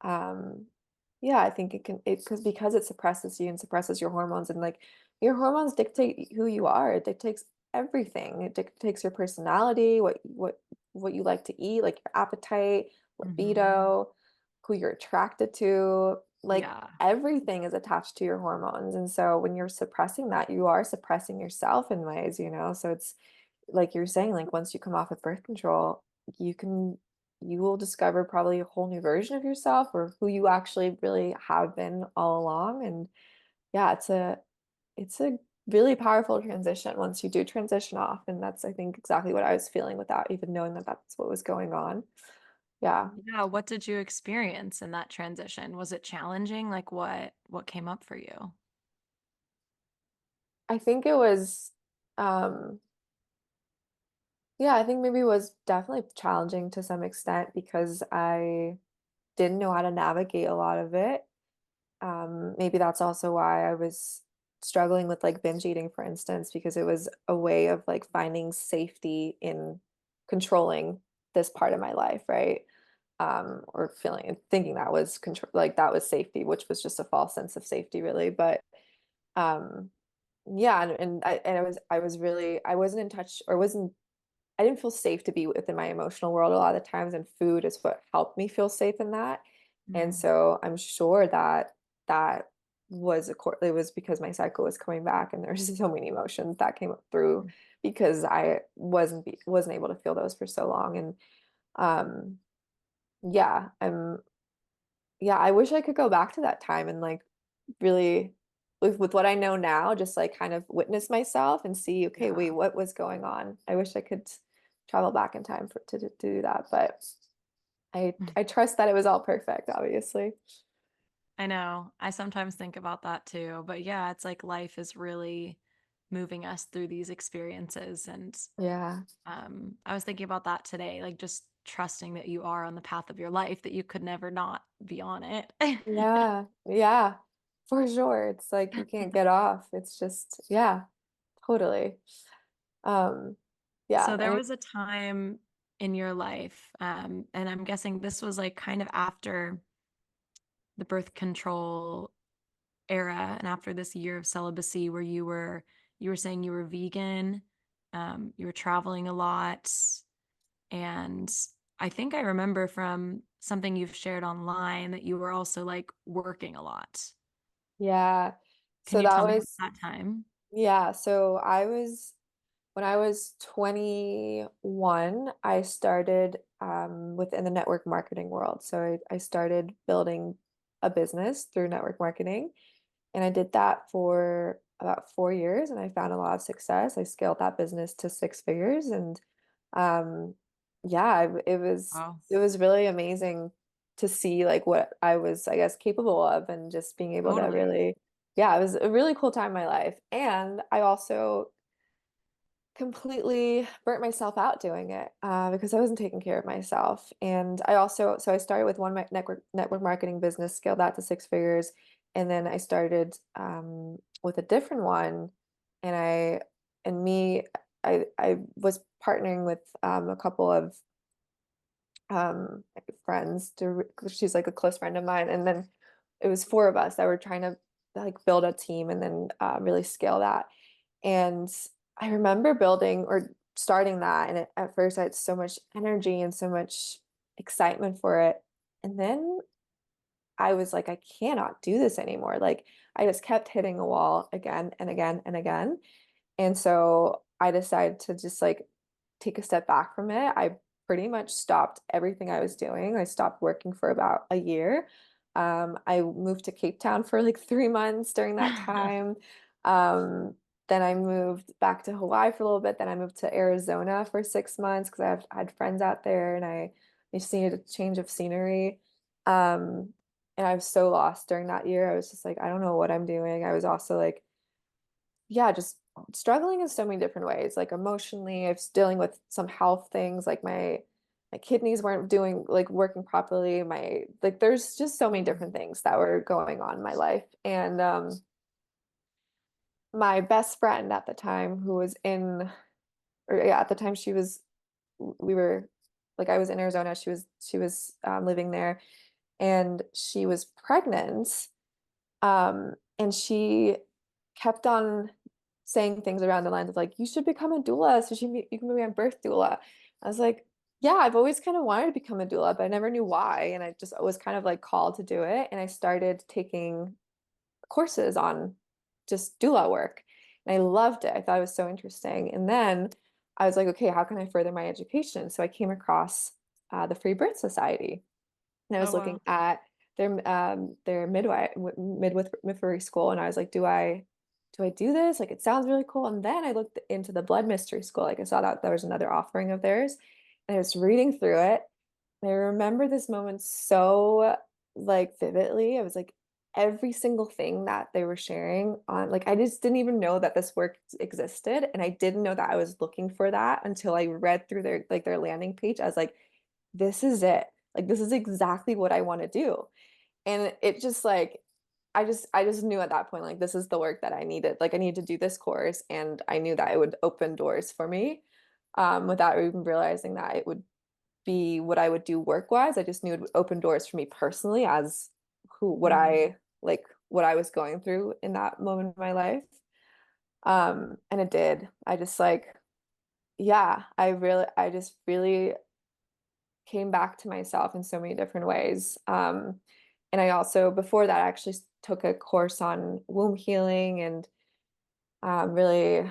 um, yeah, I think it because it suppresses you and suppresses your hormones and like your hormones dictate who you are. It dictates everything. It dictates your personality, what you like to eat, like your appetite, Hmm. libido, who you're attracted to. Like Yeah. everything is attached to your hormones. And so when you're suppressing that, you are suppressing yourself in ways, you know? So it's like you're saying, like once you come off of birth control, you can you will discover probably a whole new version of yourself or who you actually really have been all along. And yeah, it's a really powerful transition once you do transition off. And that's, I think, exactly what I was feeling without even knowing that that's what was going on. Yeah. Yeah. What did you experience in that transition? Was it challenging? Like what came up for you? I think it was um yeah, I think maybe it was definitely challenging to some extent because I didn't know how to navigate a lot of it. Maybe that's also why I was struggling with like binge eating, for instance, because it was a way of like finding safety in controlling this part of my life, right? Or feeling thinking that was control like that was safety, which was just a false sense of safety, really. But um, yeah, and I was really I wasn't in touch or wasn't I didn't feel safe to be within my emotional world a lot of the times, and food is what helped me feel safe in that. And Mm. so I'm sure that that it was because my cycle was coming back, and there's so many emotions that came up through because I wasn't able to feel those for so long. And um, yeah, yeah, I wish I could go back to that time and like really with what I know now, just like kind of witness myself and see, okay, wait, Yeah. what was going on? I wish I could travel back in time to do that, but I trust that it was all perfect, obviously. I know. I sometimes think about that too. But yeah, it's like life is really moving us through these experiences. And Yeah. I was thinking about that today, like just trusting that you are on the path of your life, that you could never not be on it. Yeah. Yeah. For sure. It's like you can't get off. It's just, yeah, totally. Um, yeah. So there was a time in your life, and I'm guessing this was like kind of after the birth control era and after this year of celibacy where you were saying you were vegan, you were traveling a lot, and I think I remember from something you've shared online that you were also like working a lot. Yeah. Can So you that tell me about was, that time? yeah. So I was When I was 21, I started within the network marketing world. So I started building a business through network marketing. And I did that for about 4 years and I found a lot of success. I scaled that business to six figures. And yeah, Wow. it was really amazing to see like what I was, I guess, capable of and just being able to Totally. really, yeah, it was a really cool time in my life. And I also completely burnt myself out doing it because I wasn't taking care of myself. And I also, so I started with one network marketing business, scaled that to six figures, and then I started with a different one. And I and me, I was partnering with a couple of friends to. She's like a close friend of mine, and then it was four of us that were trying to like build a team and then really scale that. And I remember building or starting that, and at first I had so much energy and so much excitement for it. And then I was like, I cannot do this anymore. Like I just kept hitting a wall again and again and again. And so I decided to just like take a step back from it. I pretty much stopped everything I was doing. I stopped working for about a year. I moved to Cape Town for like 3 months during that time. Um, then I moved back to Hawaii for a little bit. Then I moved to Arizona for 6 months because I had friends out there and I just needed a change of scenery. Um, and I was so lost during that year. I was just like, I don't know what I'm doing. I was also like, yeah, just struggling in so many different ways. Like emotionally, I was dealing with some health things, like my kidneys weren't doing like working properly. My like there's just so many different things that were going on in my life. And my best friend at the time who was in or yeah, at the time she was we were like I was in Arizona, she was living there and she was pregnant. And she kept on saying things around the lines of like, you should become a doula. So you can be my birth doula. I was like, yeah, I've always kind of wanted to become a doula, but I never knew why. And I just was kind of like called to do it. And I started taking courses on just doula work. And I loved it. I thought it was so interesting. And then I was like, okay, how can I further my education? So I came across the Free Birth Society and I Oh, was looking wow. at their midwifery school, and I was like, do I do this? Like, it sounds really cool. And then I looked into the blood mystery school. Like, I saw that there was another offering of theirs, and I was reading through it. And I remember this moment so like vividly. I was like, every single thing that they were sharing on, like, I just didn't even know that this work existed, and I didn't know that I was looking for that until I read through their landing page. I was like, this is it. Like this is exactly what I want to do. And it just like I just knew at that point like this is the work that I needed. Like I needed to do this course and I knew that it would open doors for me without even realizing that it would be what I would do work-wise. I just knew it would open doors for me personally as who what Mhm. I like what I was going through in that moment of my life. And it did. I just like yeah, I just really came back to myself in so many different ways. And I also, before that, I actually took a course on womb healing and really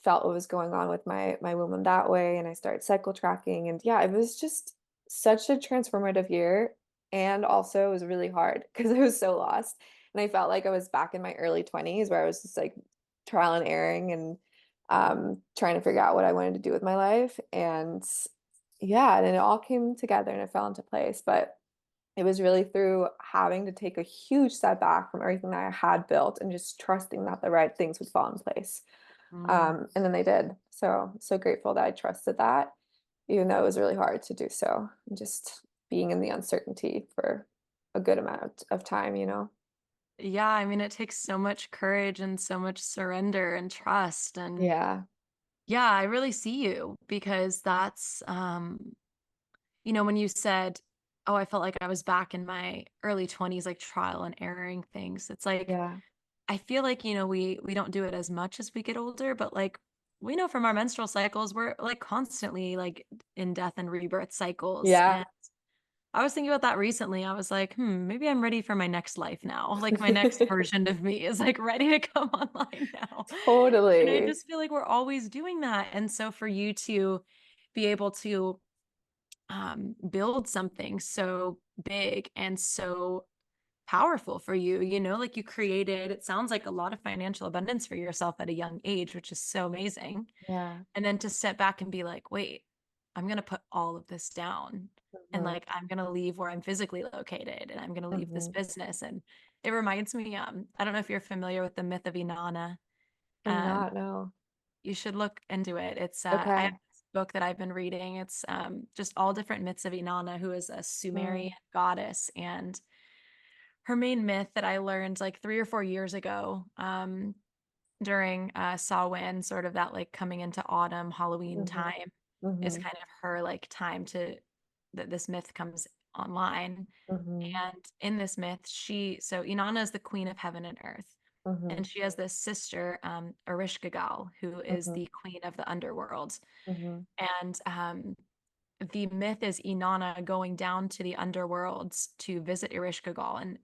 felt what was going on with my womb in that way. And I started cycle tracking. And yeah, it was just such a transformative year. And also, it was really hard because I was so lost. And I felt like I was back in my early 20s where I was just like trial and erroring and trying to figure out what I wanted to do with my life. And yeah, and it all came together and it fell into place. But it was really through having to take a huge step back from everything that I had built and just trusting that the right things would fall in place. Mm. And then they did. So, so grateful that I trusted that, even though it was really hard to do so. And just being in the uncertainty for a good amount of time, you know? Yeah, I mean, it takes so much courage and so much surrender and trust. And Yeah. yeah, I really see you because when you said, oh, I felt like I was back in my early 20s, like trial and erroring things. It's like, Yeah. I feel like, we don't do it as much as we get older, but like we know from our menstrual cycles, we're like constantly like in death and rebirth cycles. And Yeah. I was thinking about that recently. I was like, maybe I'm ready for my next life now. Like my next version of me is like ready to come online now. And I Totally. just feel like we're always doing that. And so for you to be able to build something so big and so powerful for you, like you created, it sounds like a lot of financial abundance for yourself at a young age, which is so amazing. Yeah. And then to step back and be like, wait, I'm going to put all of this down. And Hmm. like, I'm going to leave where I'm physically located and I'm going to leave this Hmm. business. And it reminds me, I don't know if you're familiar with the myth of Inanna. I'm Um, not, no. you should look into it. I have Okay. this book that I've been reading. It's just all different myths of Inanna, who is a Sumerian Mm, goddess. And her main myth that I learned like 3 or 4 years ago, during Samhain, sort of that like coming into autumn, Halloween hmm. time, is Hmm. kind of her like time to that this myth comes online. Hmm. And in this myth, so Inanna is the queen of heaven and earth. Hmm. And she has this sister, Ereshkigal, who is Hmm. the queen of the underworld. Hmm. And the myth is Inanna going down to the underworlds to visit Ereshkigal. And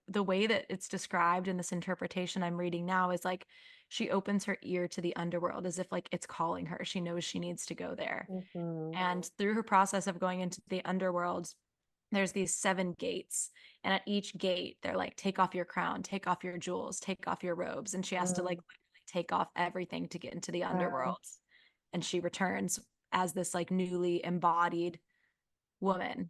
the way that it's described in this interpretation I'm reading now is like she opens her ear to the underworld as if like it's calling her. She knows she needs to go there. Hmm. And through her process of going into the underworld, there's these 7 gates. And at each gate, they're like, take off your crown, take off your jewels, take off your robes. And she has to like Mm. literally take off everything to get into the Wow. underworld. And she returns as this like newly embodied woman,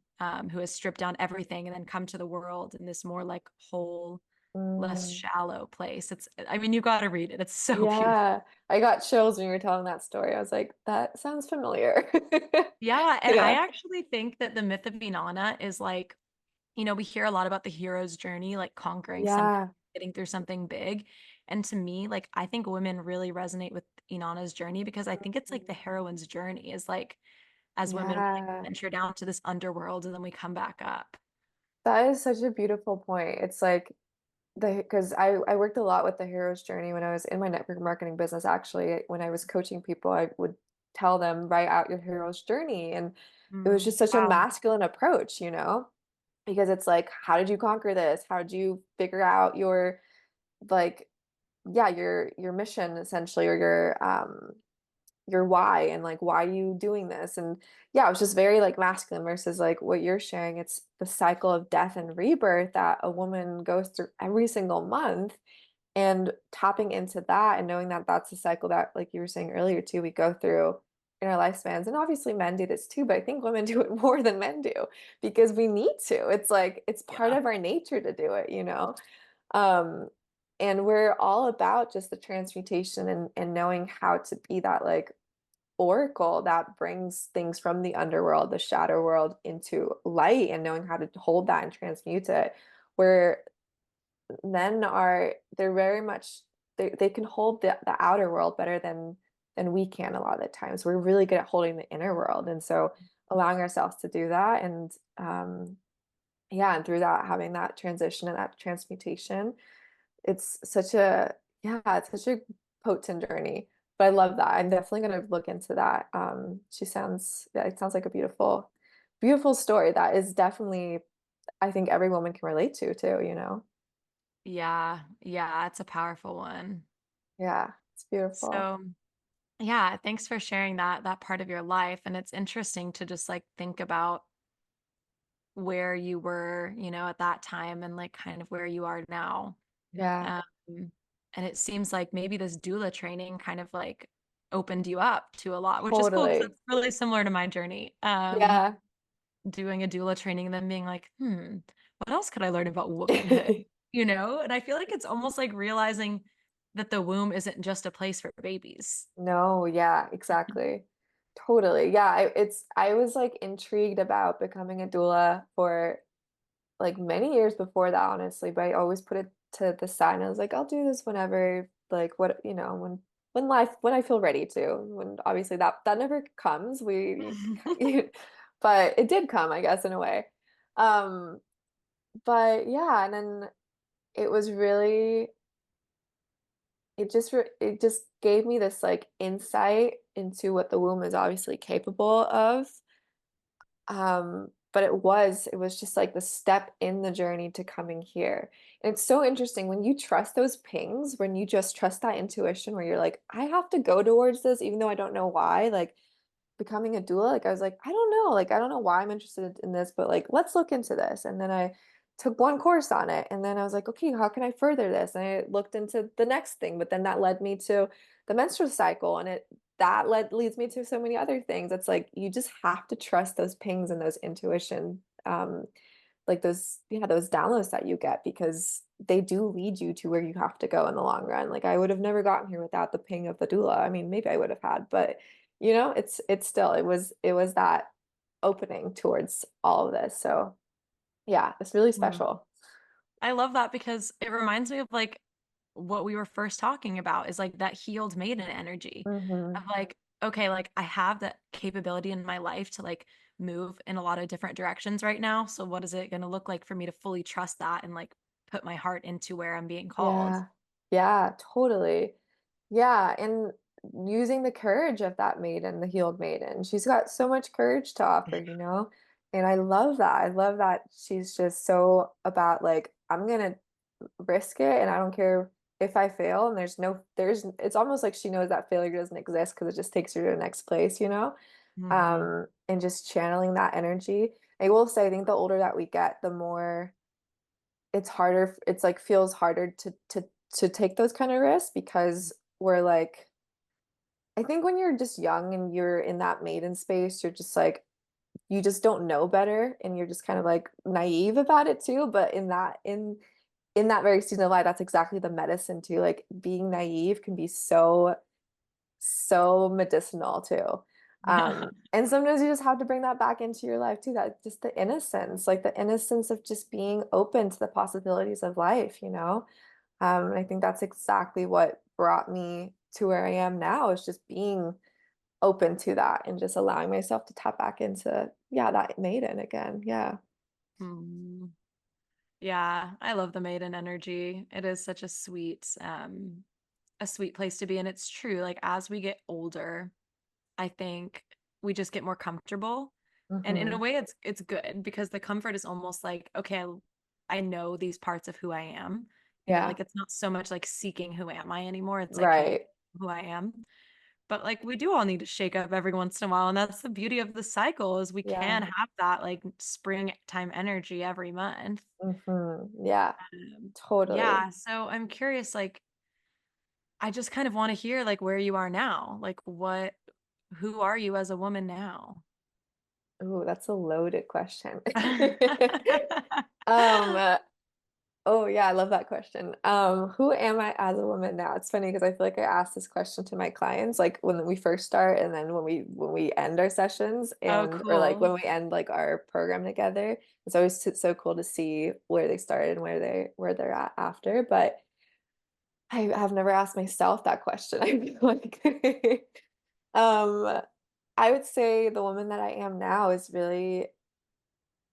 who has stripped down everything and then come to the world in this more like whole, less Mm. shallow place. I mean, you got to read it. It's so beautiful. Yeah. I got chills when you were telling that story. I was like, that sounds familiar. Yeah. And I Yeah. actually think that the myth of Inanna is like, we hear a lot about the hero's journey, like conquering something, Yeah. getting through something big. And to me, like, I think women really resonate with Inanna's journey because I think it's like the Mhm. heroine's journey is like, as women, we like Yeah. venture down to this underworld and then we come back up. That is such a beautiful point. It's like because I worked a lot with the hero's journey when I was in my network marketing business. Actually, when I was coaching people, I would tell them, write out your hero's journey. And it was just such a Wow. masculine approach, because it's like, how did you conquer this? How did you figure out your like yeah, your mission essentially, or your why, and like why are you doing this? And yeah, it was just very like masculine versus like what you're sharing. It's the cycle of death and rebirth that a woman goes through every single month, and tapping into that and knowing that that's a cycle that, like you were saying earlier too, we go through in our lifespans. And obviously men do this too, but I think women do it more than men do because we need to. It's like it's part Yeah. of our nature to do it. um, and we're all about just the transmutation and knowing how to be that like oracle that brings things from the underworld, the shadow world into light, and knowing how to hold that and transmute it. Where men are, they're very much they can hold the outer world better than we can a lot of the times. We're really good at holding the inner world. And so allowing ourselves to do that, and yeah, and through that having that transition and that transmutation, it's such a yeah, it's such a potent journey. But I love that. I'm definitely gonna look into that. Yeah, it sounds like a beautiful, beautiful story that is definitely, I think every woman can relate to too. Yeah. Yeah. It's a powerful one. Yeah, it's beautiful. So, yeah, thanks for sharing that part of your life. And it's interesting to just like think about where you were, at that time and like kind of where you are now. Yeah, Um, and it seems like maybe this doula training kind of like opened you up to a lot, which is cool because totally. that's really similar to my journey. Yeah. Doing a doula training and then being like, what else could I learn about womanhood? And I feel like it's almost like realizing that the womb isn't just a place for babies. No, yeah, exactly. Totally. Yeah, I was like intrigued about becoming a doula for like many years before that, honestly, but I always put it to the side and I was like, I'll do this whenever, like when I feel ready to. When obviously that never comes. But it did come, I guess, in a way. Um, but yeah, and then it was really it just gave me this like insight into what the womb is obviously capable of. but it was just like the step in the journey to coming here. And it's so interesting when you trust those pings, when you just trust that intuition where you're like, I have to go towards this even though I don't know why. Like becoming a doula, like I was like, I don't know, like I don't know why I'm interested in this, but like let's look into this. And then I took one course on it, and then I was like, okay, how can I further this? And I looked into the next thing, but then that led me to the menstrual cycle, and it that leads me to so many other things. It's like you just have to trust those pings and those intuition, like those, yeah, those downloads that you get because they do lead you to where you have to go in the long run. Like I would have never gotten here without the ping of the doula. I mean, maybe I would have had, but it's still it was that opening towards all of this. So yeah, it's really Mm. special. I love that because it reminds me of like what we were first talking about is like that healed maiden energy of Hmm. like, okay, like I have that capability in my life to like move in a lot of different directions right now. So what is it going to look like for me to fully trust that and like put my heart into where I'm being called? Yeah. Yeah, totally. Yeah, and using the courage of that maiden, the healed maiden. She's got so much courage to offer, you know? And I love that. I love that she's just so about like, I'm gonna risk it and I don't care if I fail. And it's almost like she knows that failure doesn't exist because it just takes her to the next place, you know? Hmm. And just channeling that energy. I will say, I think the older that we get, the more it's harder, it's like feels harder to take those kind of risks because we're like, I think when you're just young and you're in that maiden space, you're just like, you just don't know better and you're just kind of like naive about it too. But in that very season of life, that's exactly the medicine too. Like being naive can be so medicinal too. And sometimes you just have to bring that back into your life too, that just the innocence, like the innocence of just being open to the possibilities of life, you know? And I think that's exactly what brought me to where I am now, is just being open to that and just allowing myself to tap back into, yeah, that maiden again. Yeah. Hmm. Yeah, I love the maiden energy. It is such a sweet place to be. And it's true, like as we get older, I think we just get more comfortable. And in a Hmm. way it's good because the comfort is almost like, okay, I know these parts of who I am. You know, Yeah. like it's not so much like seeking who am I anymore. It's like, hey, Right. who I am. But like we do all need to shake up every once in a while. And that's the beauty of the cycle is we Yeah. can have that like springtime energy every month. Yeah, totally. Yeah. So I'm curious, like, I just kind of want to hear like where you are now. Like who are you as a woman now? Ooh, that's a loaded question. Um, oh yeah, I love that question. Who am I as a woman now? It's funny because I feel like I ask this question to my clients, like when we first start and then when we end our sessions Oh, and or like cool. when we end like our program together. It's always so cool to see where they started and where they're at after. But I have never asked myself that question. I feel like um I would say the woman that I am now is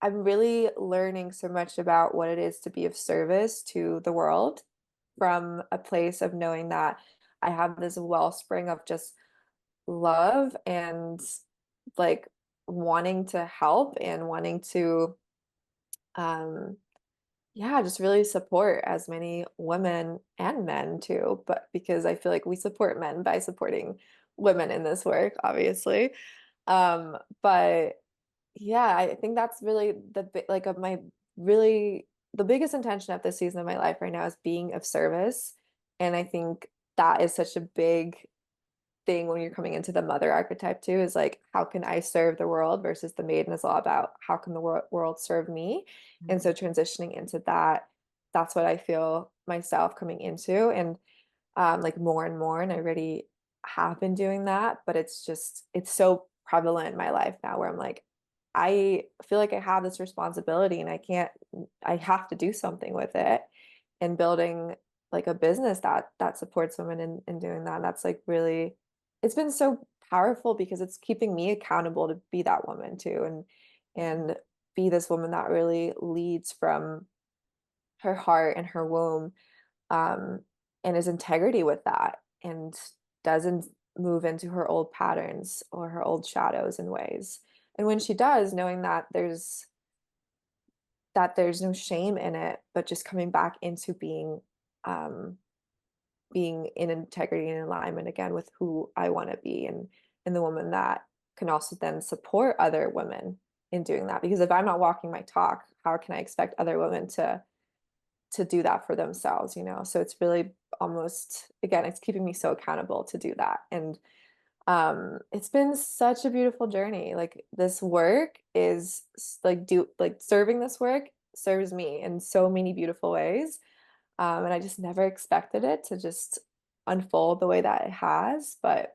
I'm really learning so much about what it is to be of service to the world from a place of knowing that I have this wellspring of just love and like wanting to help and wanting to um yeah, just really support as many women and men too, but because I feel like we support men by supporting women in this work, obviously. But yeah, I think that's really like of my really the biggest intention of this season of my life right now is being of service. And I think that is such a big thing when you're coming into the mother archetype too, is like how can I serve the world versus the maiden is all about how can the world serve me. And so transitioning into that, that's what I feel myself coming into. And like more and more, and I already have been doing that, but it's so prevalent in my life now where I'm like, I feel like I have this responsibility and I have to do something with it. And building like a business that supports women in doing that. That's like really, it's been so powerful because it's keeping me accountable to be that woman too, and be this woman that really leads from her heart and her womb, um, and is integrity with that and doesn't move into her old patterns or her old shadows and ways. And when she does, knowing that there's no shame in it, but just coming back into um being in integrity and alignment again with who I want to be, and the woman that can also then support other women in doing that. Because if I'm not walking my talk, how can I expect other women to do that for themselves, you know? So it's really almost, again, it's keeping me so accountable to do that. And it's been such a beautiful journey. Like this work is like serving this work serves me in so many beautiful ways. And I just never expected it to just unfold the way that it has. But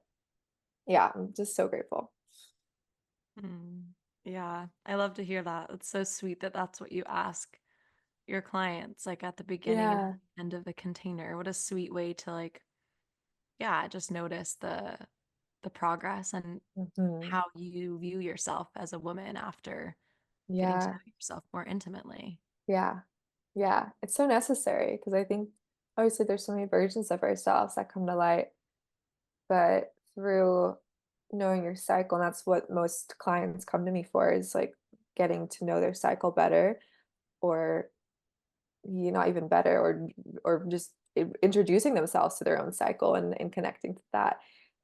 yeah, I'm just so grateful. Mm. Yeah, I love to hear that. It's so sweet that that's what you ask your clients, like at the beginning and Yeah. end of the container. What a sweet way to like, yeah, just notice the progress and Hmm. how you view yourself as a woman after getting to Yeah. know yourself more intimately. Yeah. Yeah. It's so necessary because I think obviously there's so many versions of ourselves that come to light, but through knowing your cycle, and that's what most clients come to me for, is like getting to know their cycle better, or you not even better, or just introducing themselves to their own cycle and connecting to that.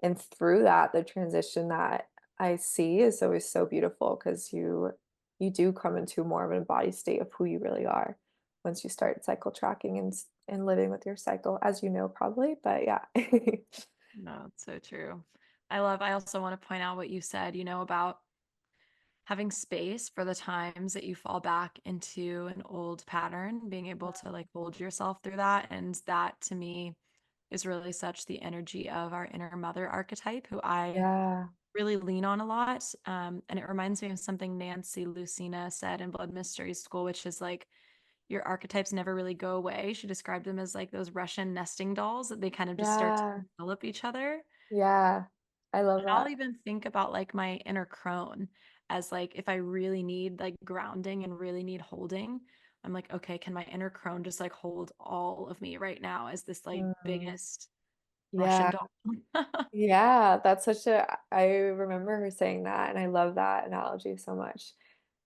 And through that, the transition that I see is always so beautiful because you do come into more of an embodied state of who you really are once you start cycle tracking and living with your cycle, as you know, probably. But yeah. No, it's so true. I also want to point out what you said, about having space for the times that you fall back into an old pattern, being able to like hold yourself through that. And that to me is really such the energy of our inner mother archetype, who I Yeah. really lean on a lot. And it reminds me of something Nancy Lucina said in Blood Mystery School, which is like, your archetypes never really go away. She described them as like those Russian nesting dolls that they kind of just start to Yeah. develop each other. Yeah. I love And I'll that. even think about like my inner crone as like if I really need like grounding and really need holding, I'm like, okay, can my inner crone just like hold all of me right now as this like Mm. biggest Russian Yeah. doll? Yeah, that's such a, I remember her saying that, and I love that analogy so much.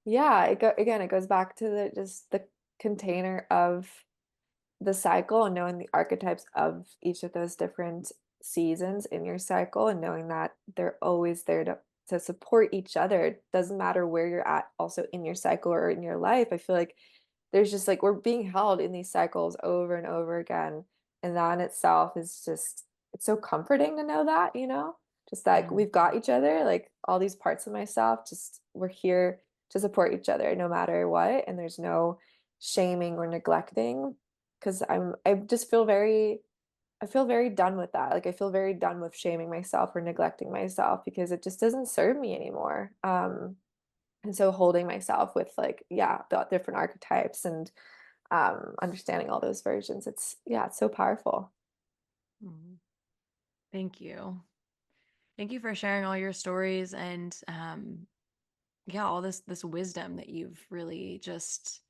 Yeah, again, it goes back to the just the container of the cycle and knowing the archetypes of each of those different seasons in your cycle and knowing that they're always there to support each other. It doesn't matter where you're at also in your cycle or in your life. I feel like there's just like we're being held in these cycles over and over again. And that in itself is just it's so comforting to know that, you know, just that Mm, we've got each other, like all these parts of myself, just we're here to support each other no matter what. And there's no shaming or neglecting because I just feel very I feel very done with that. Like I feel very done with shaming myself or neglecting myself because it just doesn't serve me anymore. And so holding myself with like, yeah, the different archetypes and understanding all those versions, yeah, it's so powerful. mm. Thank you. Thank you for sharing all your stories and yeah, all this wisdom that you've really just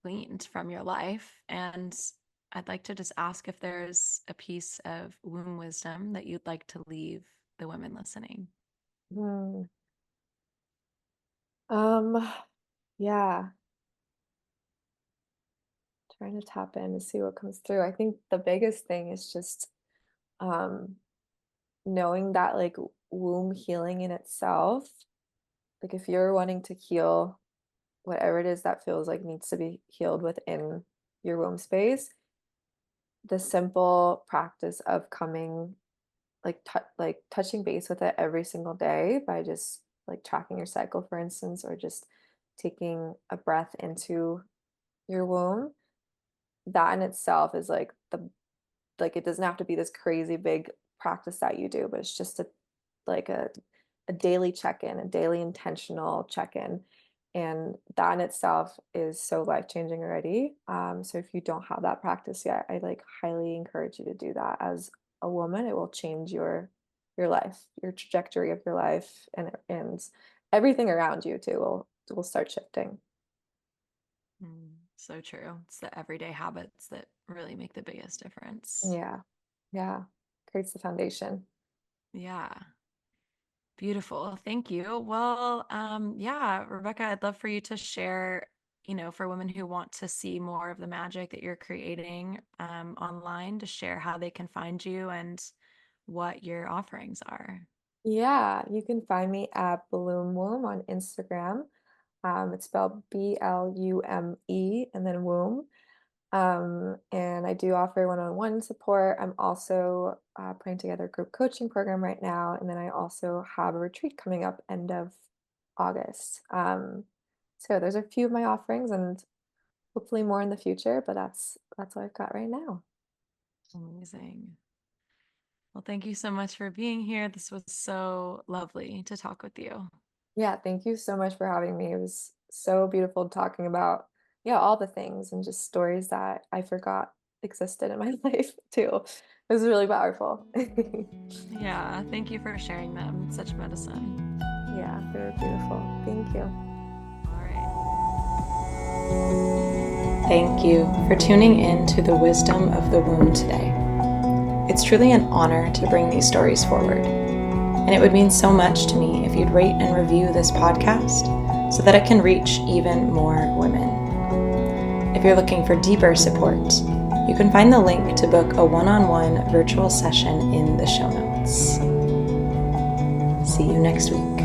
gleaned from your life. And I'd like to just ask if there's a piece of womb wisdom that you'd like to leave the women listening. Hmm. Um, yeah, trying to tap in to see what comes through. I think the biggest thing is just um knowing that like womb healing in itself, like if you're wanting to heal whatever it is that feels like needs to be healed within your womb space, the simple practice of coming like touching base with it every single day by just like tracking your cycle, for instance, or just taking a breath into your womb, that in itself is like the like it doesn't have to be this crazy big practice that you do, but it's just like a daily check-in, a daily intentional check-in. And that in itself is so life-changing already. So if you don't have that practice yet, I like highly encourage you to do that as a woman. It will change your life, your trajectory of your life, and everything around you too will start shifting. So true. It's the everyday habits that really make the biggest difference. Yeah. Yeah. Creates the foundation. Yeah. Beautiful. Thank you. Well, yeah, Rebecca, I'd love for you to share, for women who want to see more of the magic that you're creating online, to share how they can find you and what your offerings are. Yeah, you can find me at Bloom Womb on Instagram. It's spelled Blume and then womb. And I do offer one-on-one support. I'm also putting together a group coaching program right now, and then I also have a retreat coming up end of August. So there's a few of my offerings, and hopefully more in the future. But that's what I've got right now. Amazing. Well, thank you so much for being here. This was so lovely to talk with you. Yeah, thank you so much for having me. It was so beautiful talking about, yeah, all the things and just stories that I forgot existed in my life too. It was really powerful. Yeah, thank you for sharing them. It's such medicine. Yeah, they were beautiful. Thank you. All right. Thank you for tuning in to the wisdom of the womb today. It's truly an honor to bring these stories forward. And it would mean so much to me if you'd rate and review this podcast so that it can reach even more women. If you're looking for deeper support, you can find the link to book a one-on-one virtual session in the show notes. See you next week.